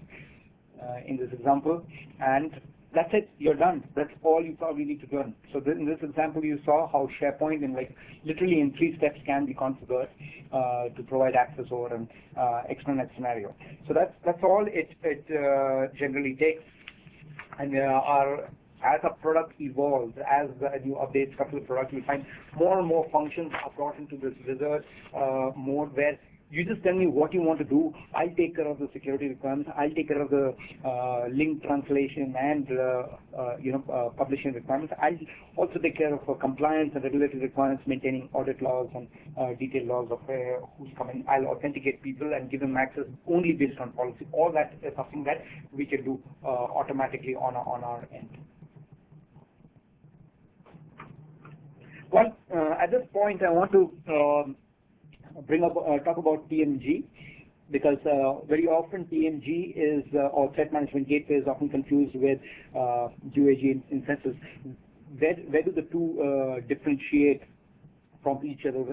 in this example, and that's it, you're done. That's all you probably need to do. So in this example, you saw how SharePoint literally in 3 steps can be configured to provide access over an extranet scenario. So that's all it generally takes. And as a product evolves, as new updates come to the product, you find more and more functions are brought into this wizard mode where You just tell me what you want to do. I'll take care of the security requirements. I'll take care of the link translation and publishing requirements. I'll also take care of compliance and regulatory requirements, maintaining audit laws and detailed laws of who's coming. I'll authenticate people and give them access only based on policy. All that is something that we can do automatically on our end. Well, at this point, I want to talk about TMG, because very often TMG is or threat management gateway is often confused with UAG instances. Where do the two differentiate from each other?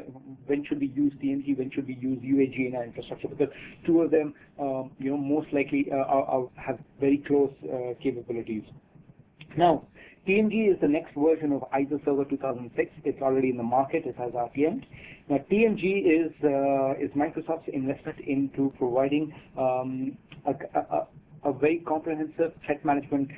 When should we use TMG? When should we use UAG in our infrastructure? Because two of them, most likely have very close capabilities. Now, TMG is the next version of ISO Server 2006. It's already in the market. It has RPM. Now, TMG is Microsoft's investment into providing a very comprehensive threat management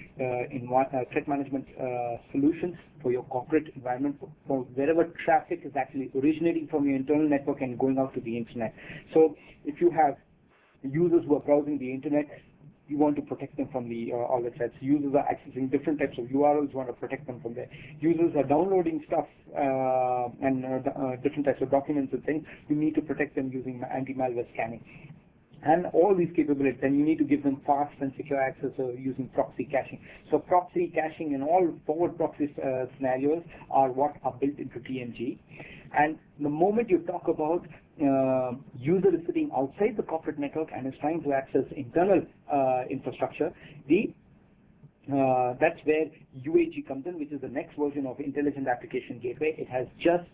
solution for your corporate environment, for wherever traffic is actually originating from your internal network and going out to the internet. So, if you have users who are browsing the internet, you want to protect them from all the threats. Users are accessing different types of URLs. You want to protect them from there. Users are downloading stuff and different types of documents and things. You need to protect them using anti-malware scanning. And all these capabilities, then you need to give them fast and secure access using proxy caching. So proxy caching and all forward proxy scenarios are what are built into TMG. And the moment you talk about user is sitting outside the corporate network and is trying to access internal infrastructure, that's where UAG comes in, which is the next version of Intelligent Application Gateway. It has just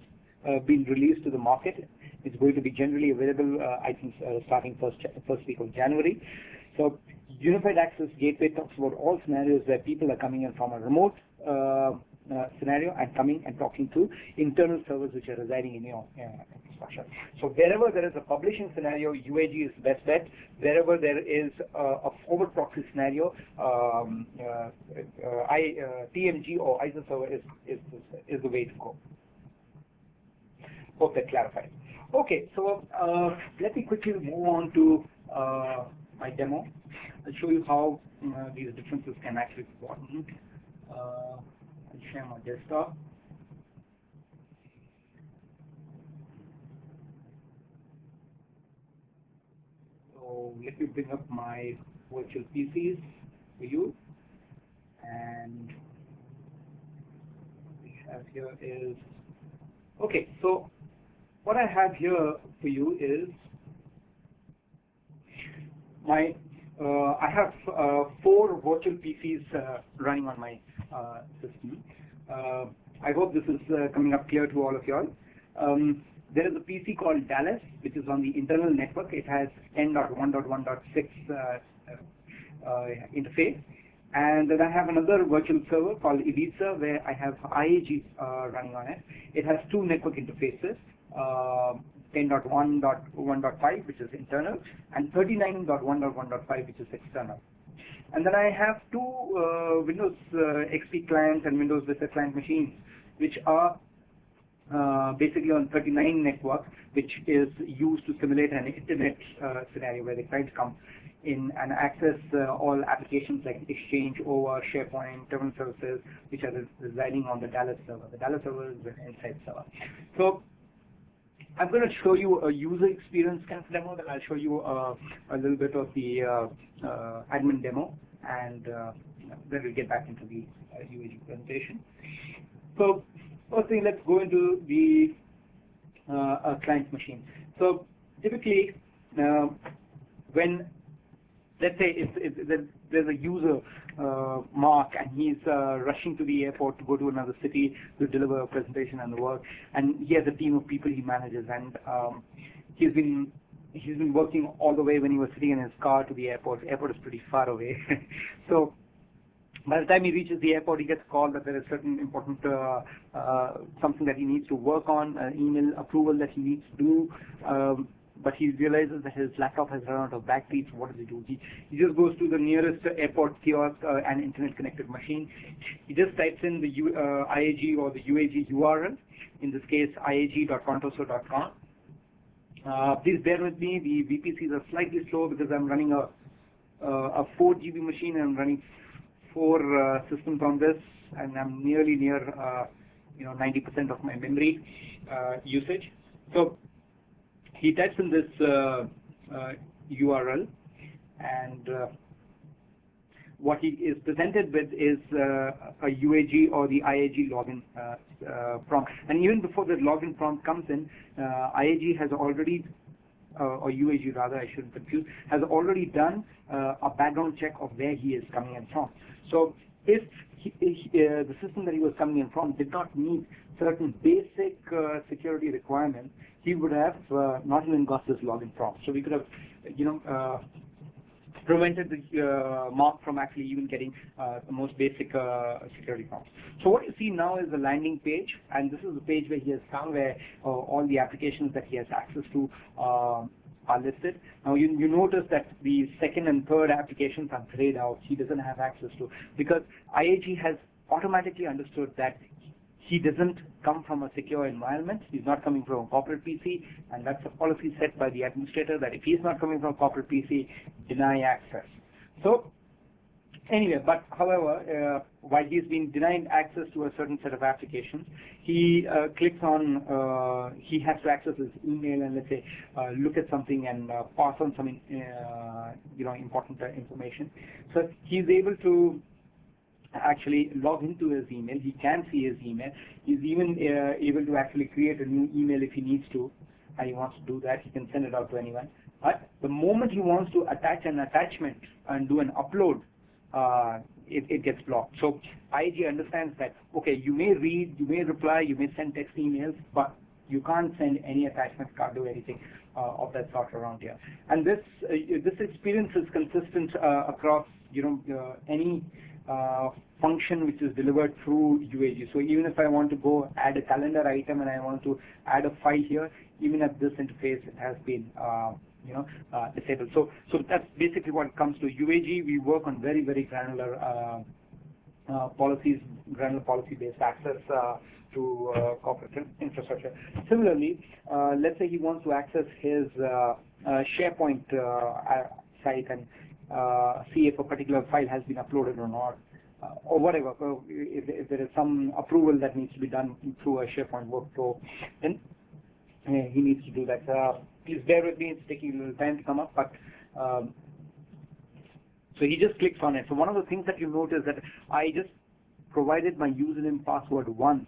been released to the market. It's going to be generally available, I think, starting first week of January. So, Unified Access Gateway talks about all scenarios where people are coming in from a remote scenario and coming and talking to internal servers which are residing in your infrastructure. So, wherever there is a publishing scenario, UAG is the best bet. Wherever there is a forward proxy scenario, TMG or ISO server is the way to go. Hope that clarifies. Okay, so let me quickly move on to my demo. I'll show you how these differences can actually be gotten. I'll share my desktop. So let me bring up my virtual PCs for you. And what we have here is, okay, so what I have here for you is my, I have 4 virtual PCs running on my system. I hope this is coming up clear to all of y'all. There is a PC called Dallas, which is on the internal network. It has 10.1.1.6 interface. And then I have another virtual server called Ibiza, where I have IAG running on it. It has 2 network interfaces. 10.1.1.5, which is internal, and 39.1.1.5, which is external. And then I have 2 Windows XP clients and Windows Vista client machines, which are basically on 39 network, which is used to simulate an internet scenario where the clients come in and access all applications like Exchange, over SharePoint, terminal services, which are residing on the Dallas server. The Dallas server is an inside server. So I'm going to show you a user experience kind of demo, then I'll show you a little bit of the admin demo, and then we'll get back into the UAG presentation. So first thing, let's go into the client machine. So typically, when, let's say there's a user, Mark, and he's rushing to the airport to go to another city to deliver a presentation and the work, and he has a team of people he manages, and he's been working all the way when he was sitting in his car to the airport. The airport is pretty far away. So by the time he reaches the airport, he gets a call that there is certain important something that he needs to work on, email approval that he needs to do. But he realizes that his laptop has run out of battery, so what does he do? He just goes to the nearest airport kiosk and internet-connected machine. He just types in the IAG or the UAG URL, in this case IAG.contoso.com, Please bear with me. The VPCs are slightly slow because I'm running a 4 GB machine and I'm running 4 systems on this, and I'm nearly near 90% of my memory usage. So he types in this URL, and what he is presented with is a UAG or the IAG login prompt. And even before the login prompt comes in, IAG has already, or UAG rather, I shouldn't confuse, has already done a background check of where he is coming in from. So if the system that he was coming in from did not meet certain basic security requirements, he would have not even got this login prompt. So we could have, prevented the Mark from actually even getting the most basic security prompts. So what you see now is the landing page, and this is the page where he has found where all the applications that he has access to are listed. Now you notice that the second and third applications are grayed out. He doesn't have access to, because IAG has automatically understood that he doesn't come from a secure environment. He's not coming from a corporate PC, and that's a policy set by the administrator that if he's not coming from a corporate PC, deny access. So anyway, but however, while he's been denied access to a certain set of applications, he clicks on, he has to access his email and let's say look at something and pass on some important information. So he's able to actually log into his email. He can see his email. He's even able to actually create a new email if he needs to, and he wants to do that. He can send it out to anyone. But the moment he wants to attach an attachment and do an upload, it gets blocked. So IAG understands that, okay, you may read, you may reply, you may send text emails, but you can't send any attachments, can't do anything of that sort around here. And this experience is consistent across any function which is delivered through UAG. So even if I want to go add a calendar item and I want to add a file here, even at this interface it has been disabled. So that's basically what comes to UAG. We work on very, very granular policies, granular policy-based access to corporate infrastructure. Similarly, let's say he wants to access his SharePoint site and see if a particular file has been uploaded or not, or whatever. If there is some approval that needs to be done through a SharePoint workflow, then he needs to do that. Please bear with me; it's taking a little time to come up, but so he just clicks on it. So one of the things that you notice that I just provided my username password once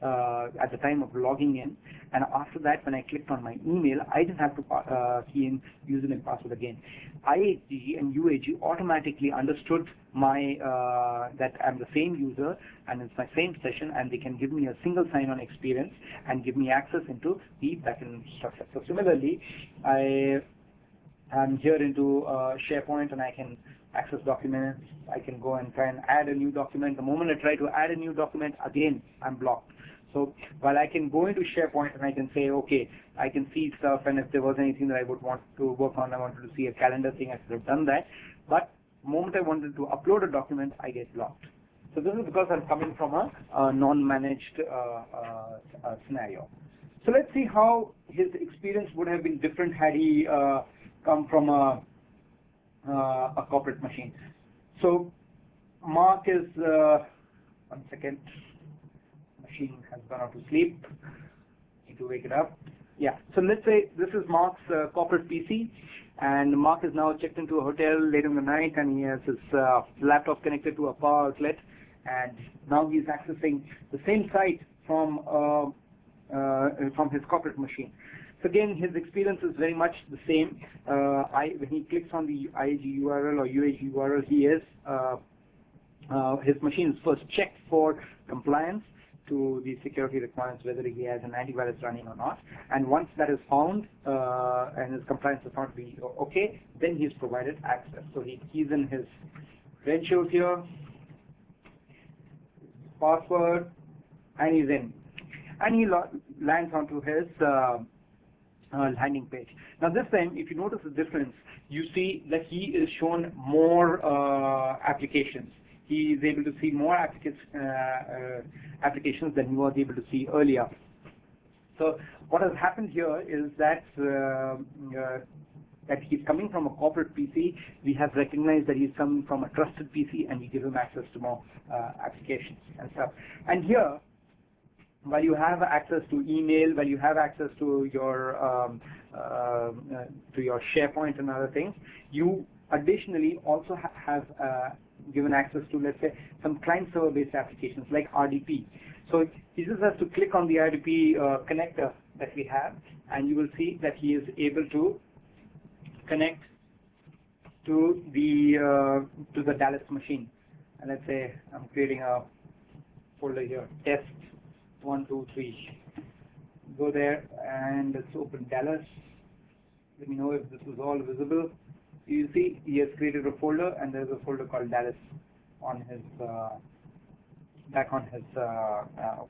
at the time of logging in, and after that, when I clicked on my email, I didn't have to key in username password again. IAG and UAG automatically understood my that I'm the same user and it's my same session, and they can give me a single sign-on experience and give me access into the backend structure. So similarly, I am here into SharePoint and I can access documents. I can go and try and add a new document. The moment I try to add a new document, again, I'm blocked. So while I can go into SharePoint and I can say, okay, I can see stuff, and if there was anything that I would want to work on, I wanted to see a calendar thing, I could have done that. But the moment I wanted to upload a document, I get blocked. So this is because I'm coming from a non-managed scenario. So let's see how his experience would have been different had he come from a corporate machine. So Mark is, one second, machine has gone out to sleep. Need to wake it up. Yeah, so let's say this is Mark's corporate PC, and Mark is now checked into a hotel late in the night, and he has his laptop connected to a power outlet, and now he's accessing the same site from his corporate machine. So again, his experience is very much the same. When he clicks on the IAG URL or UAG URL, he is his machine is first checked for compliance to the security requirements, whether he has an antivirus running or not. And once that is found and his compliance is found to be okay, then he's provided access. So he keys in his credentials here, password, and he's in. And he lands onto his landing page. Now this time, if you notice the difference, you see that he is shown more applications. He is able to see more applications than he was able to see earlier. So what has happened here is that that he's coming from a corporate PC. We have recognized that he's coming from a trusted PC, and we give him access to more applications and stuff. And here, while you have access to email, while you have access to your SharePoint and other things, you additionally also have given access to, let's say, some client-server-based applications like RDP. So he just has to click on the RDP connector that we have, and you will see that he is able to connect to the Dallas machine. And let's say I'm creating a folder here, test 1, 2, 3. Go there and let's open Dallas. Let me know if this is all visible. You see he has created a folder, and there's a folder called Dallas on his back on his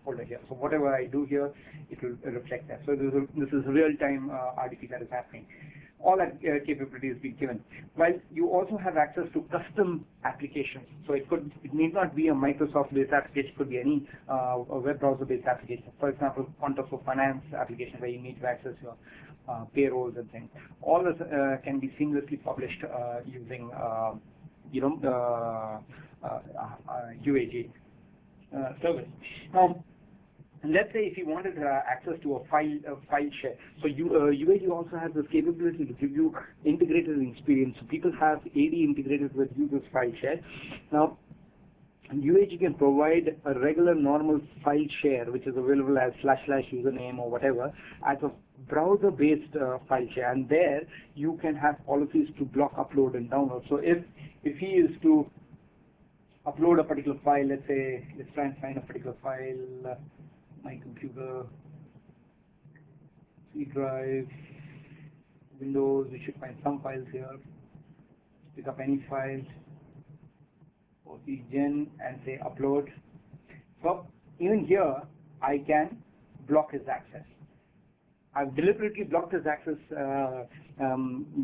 folder here. So whatever I do here, it will reflect that. So this is real-time RDP that is happening. All that capability is being given. While you also have access to custom applications. So it need not be a Microsoft-based application. It could be any a web browser-based application. For example, Quantum for Finance application where you need to access your payrolls and things. All this can be seamlessly published using UAG service. Now, let's say if you wanted access to a file share. So UAG also has this capability to give you integrated experience. So people have AD integrated with users file share. Now, UAG can provide a regular normal file share, which is available as / username or whatever, as a browser-based file share, and there you can have policies to block upload and download. So if he is to upload a particular file, let's say, let's try and find a particular file, my computer, C drive, Windows, we should find some files here. Pick up any file, OC gen, and say upload. So even here, I can block his access. I've deliberately blocked his access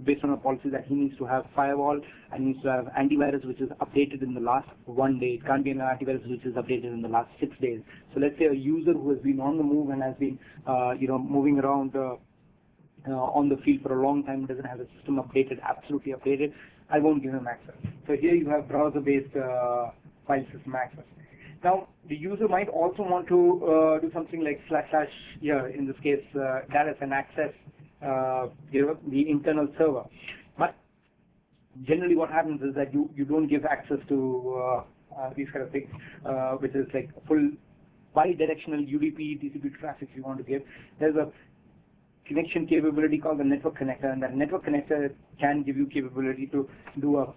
based on a policy that he needs to have firewall and needs to have antivirus, which is updated in the last 1 day. It can't be an antivirus which is updated in the last 6 days. So let's say a user who has been on the move and has been, moving around on the field for a long time, doesn't have the system updated, absolutely updated, I won't give him access. So here you have browser-based file system access. Now, the user might also want to do something like / here, in this case, Dallas, and access the internal server. But generally what happens is that you don't give access to these kind of things, which is like full bi-directional UDP, TCP traffic you want to give. There's a connection capability called the network connector, and that network connector can give you capability to do a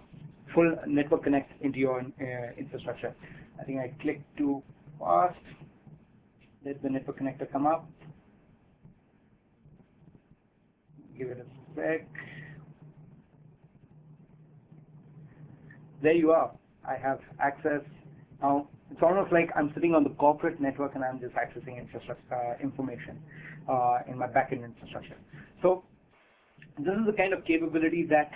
full network connect into your infrastructure. I think I clicked too fast. Let the network connector come up. Give it a sec. There you are. I have access. Now, it's almost like I'm sitting on the corporate network and I'm just accessing infrastructure information in my backend infrastructure. So this is the kind of capability that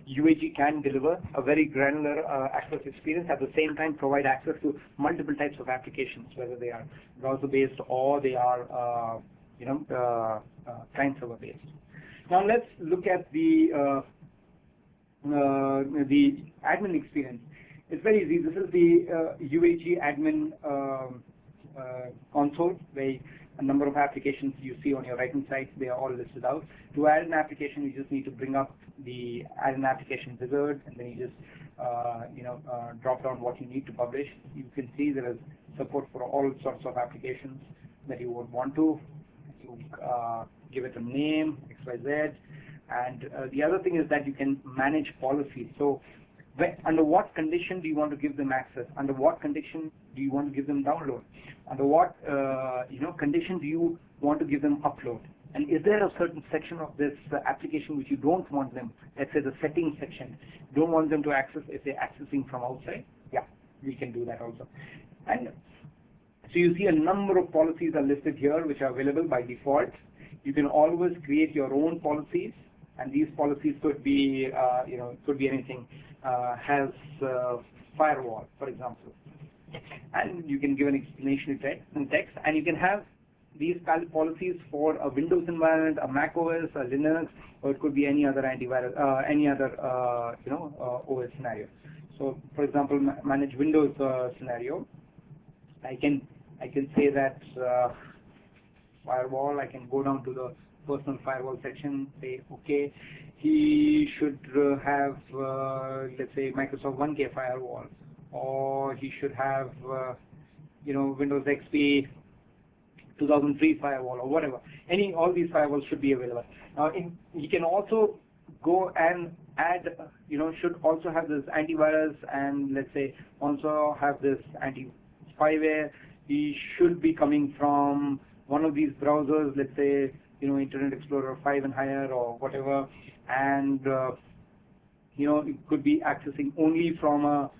UAG can deliver, a very granular access experience, at the same time provide access to multiple types of applications, whether they are browser-based or they are client-server-based. Now let's look at the admin experience. It's very easy. This is the UAG admin console, where a number of applications you see on your right-hand side, they are all listed out. To add an application, you just need to bring up the add an application wizard, and then you just drop down what you need to publish. You can see there is support for all sorts of applications that you would want to. You give it a name, XYZ, and the other thing is that you can manage policies. So under what condition do you want to give them access? Under what condition do you want to give them download? Under what condition do you want to give them upload? And is there a certain section of this application which you don't want them, let's say the settings section, don't want them to access if they're accessing from outside? Yeah, we can do that also. And so you see a number of policies are listed here which are available by default. You can always create your own policies, and these policies could be, could be anything. Has firewall, for example, and you can give an explanation text, and you can have these policies for a Windows environment, a Mac OS, a Linux, or it could be any other antivirus, any other OS scenario. So, for example, manage Windows scenario. I can say that firewall. I can go down to the personal firewall section. Say okay, he should have let's say Microsoft 1K firewall, or he should have Windows XP 2003 firewall or whatever. All these firewalls should be available. Now, you can also go and add, should also have this antivirus, and let's say also have this anti-spyware. He should be coming from one of these browsers, let's say Internet Explorer 5 and higher or whatever, and it could be accessing only from a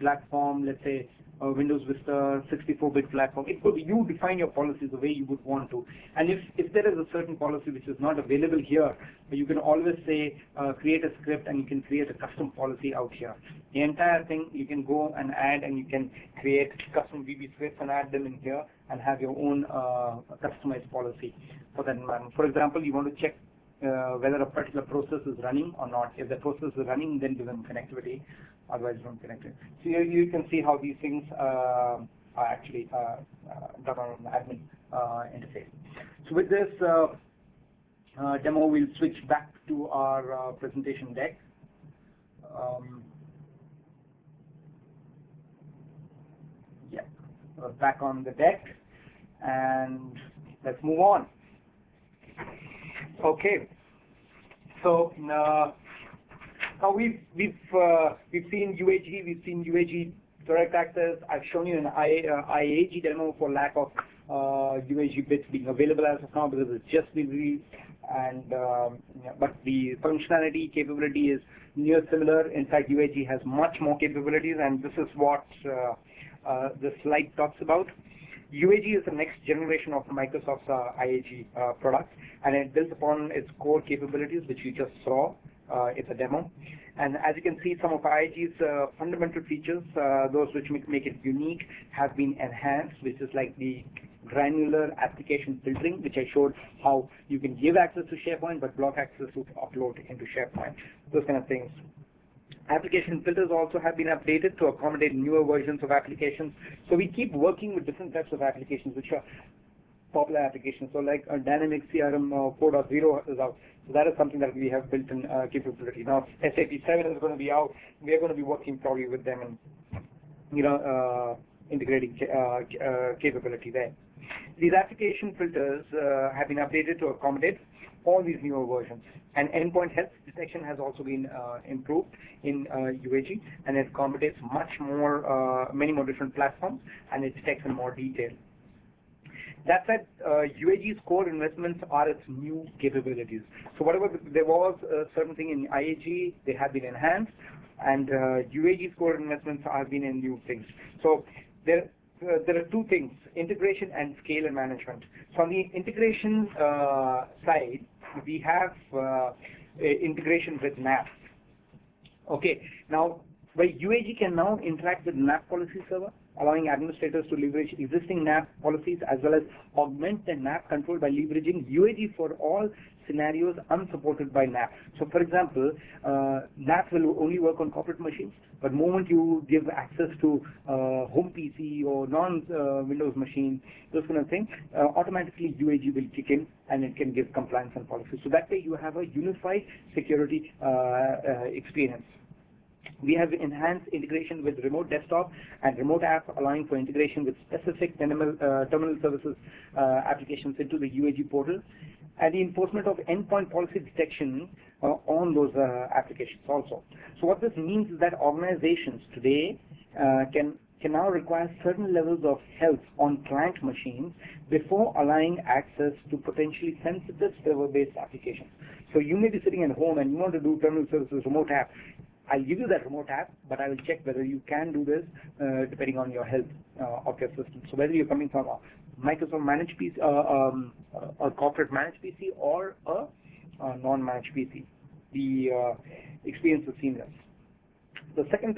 platform, let's say Windows Vista 64-bit platform. It could be, you define your policies the way you would want to. And if there is a certain policy which is not available here, you can always say create a script, and you can create a custom policy out here. The entire thing you can go and add, and you can create custom VB scripts and add them in here and have your own customized policy for that environment. For example, you want to check whether a particular process is running or not. If the process is running, then give them connectivity, otherwise don't connect it. So you can see how these things are actually done on an admin interface. So with this demo, we'll switch back to our presentation deck. Yeah, we're back on the deck, and let's move on. Okay, so now we've seen UAG, we've seen UAG direct access. I've shown you an IAG demo for lack of UAG bits being available as of now because it's just been released, and but the functionality capability is near similar. In fact, UAG has much more capabilities, and this is what the slide talks about. UAG is the next generation of Microsoft's IAG products, and it builds upon its core capabilities, which you just saw. It's a demo. And as you can see, some of IAG's fundamental features, those which make it unique, have been enhanced, which is like the granular application filtering, which I showed how you can give access to SharePoint, but block access to upload into SharePoint, those kind of things. Application filters also have been updated to accommodate newer versions of applications. So we keep working with different types of applications, which are popular applications. So like Dynamics CRM 4.0 is out. So that is something that we have built in capability. Now SAP 7 is going to be out. We are going to be working probably with them and integrating capability there. These application filters have been updated to accommodate all these newer versions. And endpoint health detection has also been improved in UAG, and it accommodates many more different platforms, and it detects in more detail. That said, UAG's core investments are its new capabilities. So whatever there was a certain thing in IAG, they have been enhanced, and UAG's core investments have been in new things. So there are two things: integration and scale and management. So on the integration side, we have integration with NAP. Okay, now where UAG can now interact with NAP policy server, allowing administrators to leverage existing NAP policies as well as augment the NAP control by leveraging UAG for all scenarios unsupported by NAP. So for example, NAP will only work on corporate machines, but the moment you give access to home PC or non-Windows machine, those kind of things, automatically UAG will kick in, and it can give compliance and policies. So that way you have a unified security experience. We have enhanced integration with remote desktop and remote app, allowing for integration with specific terminal services applications into the UAG portal, and the enforcement of endpoint policy detection on those applications also. So what this means is that organizations today can now require certain levels of health on client machines before allowing access to potentially sensitive server-based applications. So you may be sitting at home and you want to do terminal services remote app. I'll give you that remote app, but I will check whether you can do this depending on your health of your system. So whether you're coming from a Microsoft managed PC, a corporate managed PC, or a non-managed PC, the experience is seamless. The third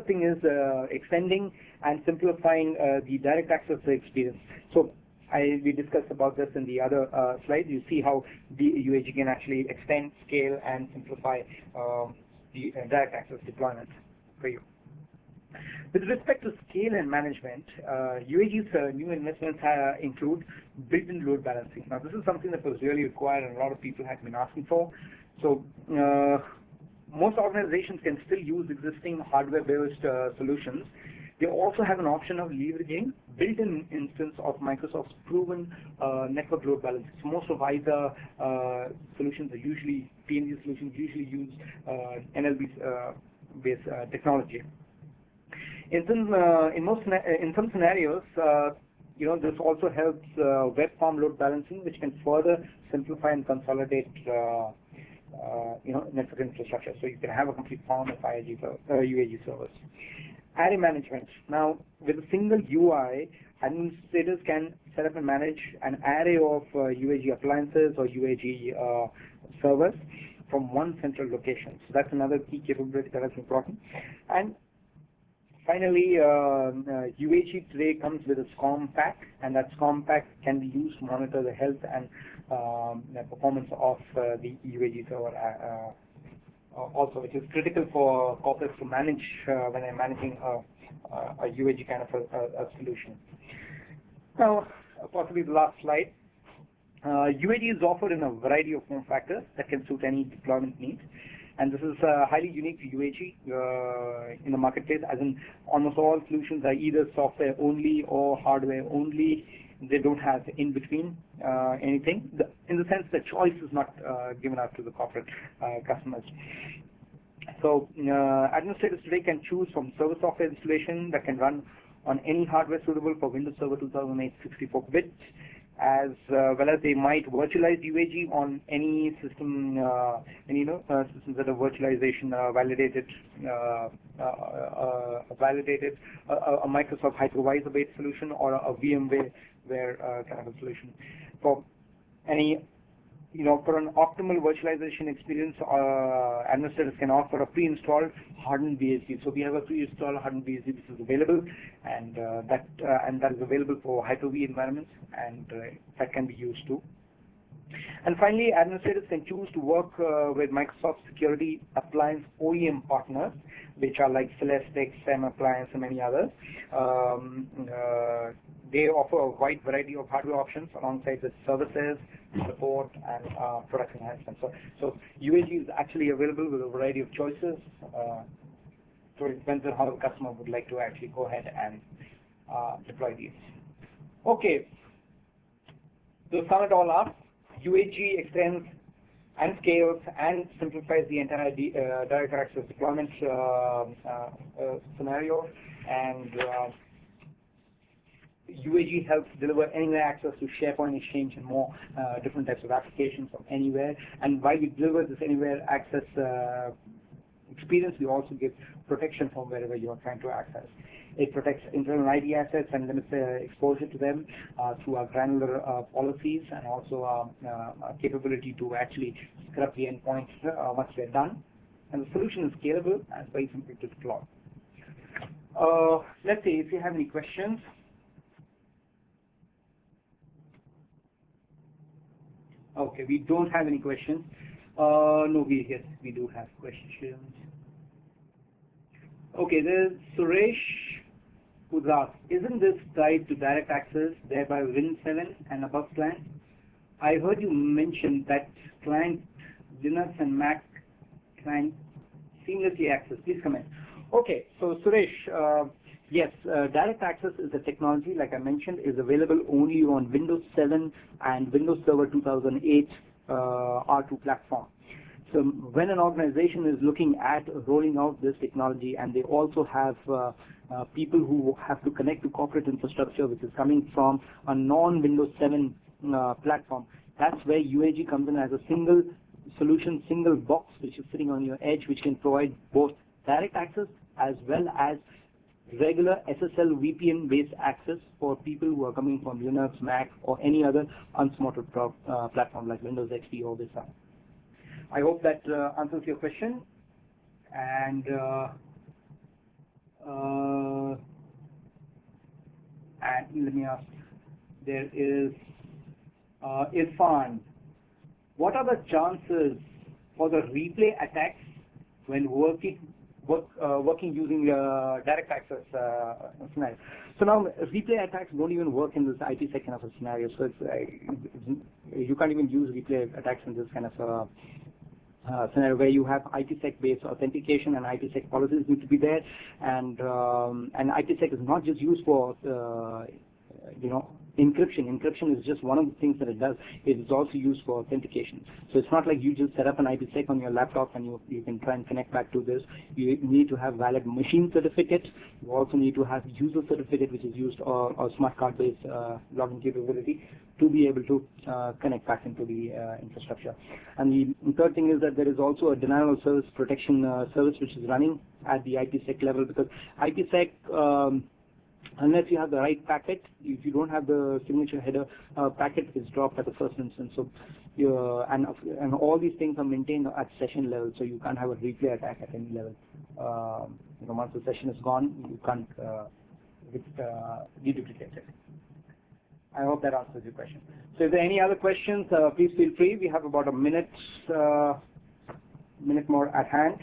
thing is extending and simplifying the direct access experience. So We discussed about this in the other slide. You see how the UAG can actually extend, scale, and simplify the direct access deployment for you. With respect to scale and management, UAG's new investments include built-in load balancing. Now, this is something that was really required and a lot of people had been asking for. So, most organizations can still use existing hardware-based solutions. They also have an option of leveraging built-in instance of Microsoft's proven network load balancing. So most of either solutions are usually, PNG solutions usually use NLB-based technology. In some scenarios, this also helps web farm load balancing, which can further simplify and consolidate network infrastructure. So you can have a complete farm of UAG servers. Array management. Now, with a single UI, administrators can set up and manage an array of UAG appliances or UAG servers from one central location. So that's another key capability that is important. And finally, UAG today comes with a SCOM pack, and that SCOM pack can be used to monitor the health and the performance of the UAG server also, which is critical for corporates to manage when they're managing a UAG kind of a solution. Now, possibly the last slide. UAG is offered in a variety of form factors that can suit any deployment needs. And this is highly unique to UAG in the marketplace, as in almost all solutions are either software only or hardware only. They don't have in between anything, in the sense that choice is not given out to the corporate customers. So administrators today can choose from server software installation that can run on any hardware suitable for Windows Server 2008 64-bit, as well as they might virtualize UAG on any system, systems that are virtualization validated, a Microsoft hypervisor-based solution or a VMware kind of a solution. For any, for an optimal virtualization experience, administrators can offer a pre-installed hardened BSD. So we have a pre-installed hardened BSD which is available, and that is available for Hyper-V environments, and that can be used too. And finally, administrators can choose to work with Microsoft Security Appliance OEM partners, which are like Celestic, SEM Appliance, and many others. They offer a wide variety of hardware options alongside the services, support, and product enhancement. So UAG is actually available with a variety of choices. So it depends on how the customer would like to actually go ahead and deploy these. Okay. To sum it all up, UAG extends and scales and simplifies the entire direct access deployment scenario, and UAG helps deliver anywhere access to SharePoint, Exchange, and more different types of applications from anywhere. And while we deliver this anywhere access experience, we also give protection from wherever you are trying to access. It protects internal IT assets and limits exposure to them through our granular policies, and also our capability to actually scrub the endpoints once they're done. And the solution is scalable and very simple to deploy. Let's see if you have any questions. Okay, we don't have any questions. No, yes, we do have questions. Okay, there's Suresh who's asked, isn't this tied to direct access, thereby Win 7 and above client? I heard you mention that client Linux and Mac client seamlessly access. Please comment. Okay, so Suresh, yes, direct access is a technology, like I mentioned, is available only on Windows 7 and Windows Server 2008 R2 platform. So when an organization is looking at rolling out this technology, and they also have people who have to connect to corporate infrastructure, which is coming from a non-Windows 7 platform, that's where UAG comes in as a single solution, single box, which is sitting on your edge, which can provide both direct access as well as regular SSL VPN-based access for people who are coming from Linux, Mac, or any other unsupported platform like Windows XP or Vista. I hope that answers your question. And let me ask There is Irfan. What are the chances for the replay attacks when working using direct access scenario? So now replay attacks don't even work in this IPsec kind of a scenario. So you can't even use replay attacks in this kind of scenario where you have IPsec-based authentication and IPsec policies need to be there, and IPsec is not just used for encryption. Encryption is just one of the things that it does. It is also used for authentication. So it's not like you just set up an IPsec on your laptop and you can try and connect back to this. You need to have valid machine certificate. You also need to have user certificate, which is used, or smart card-based login capability to be able to connect back into the infrastructure. And the third thing is that there is also a denial of service protection service which is running at the IPsec level, because IPsec, unless you have the right packet, if you don't have the signature header, packet is dropped at the first instance. So, and all these things are maintained at session level, so you can't have a replay attack at any level. Once the session is gone, you can't deduplicate it. I hope that answers your question. So if there are any other questions, please feel free. We have about a minute more at hand.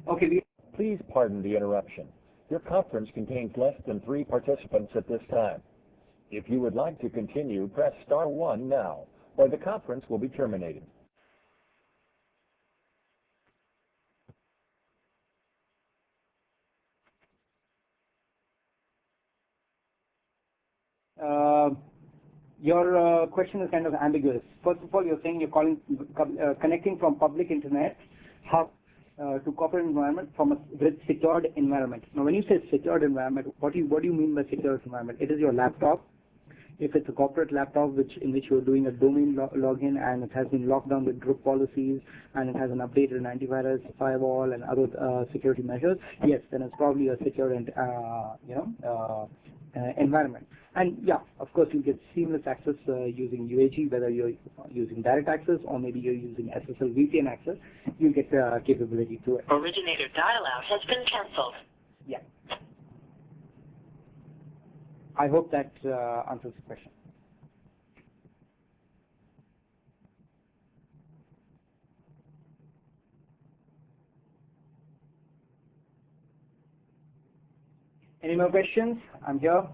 Okay. Please pardon the interruption. Your conference contains less than 3 participants at this time. If you would like to continue, press *1 now, or the conference will be terminated. Your question is kind of ambiguous. First of all, you're saying you're connecting from public internet hub to corporate environment with secured environment. Now, when you say secured environment, what do you mean by secured environment? It is your laptop. If it's a corporate laptop in which you're doing a domain login and it has been locked down with group policies and it has an updated antivirus, firewall, and other security measures, yes, then it's probably a secure environment. And yeah, of course, you get seamless access using UAG, whether you're using direct access or maybe you're using SSL VPN access. You get capability to it. Originator dial-out has been canceled. Yeah. I hope that answers the question. Any more questions? I'm here.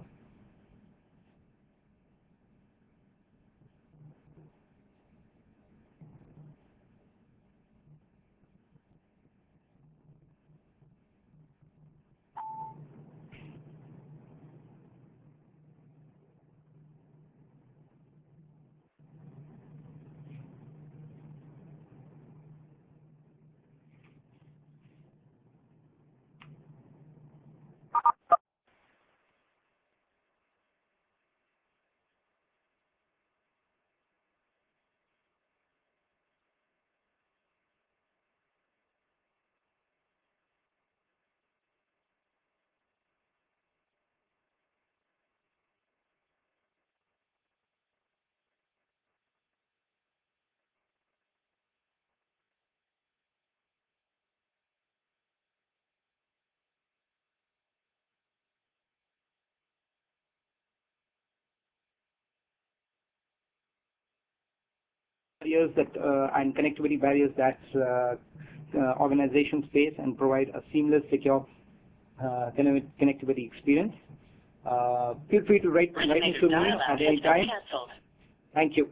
Barriers and connectivity barriers that organizations face and provide a seamless, secure connectivity experience. Feel free to write me to me at any time. Thank you.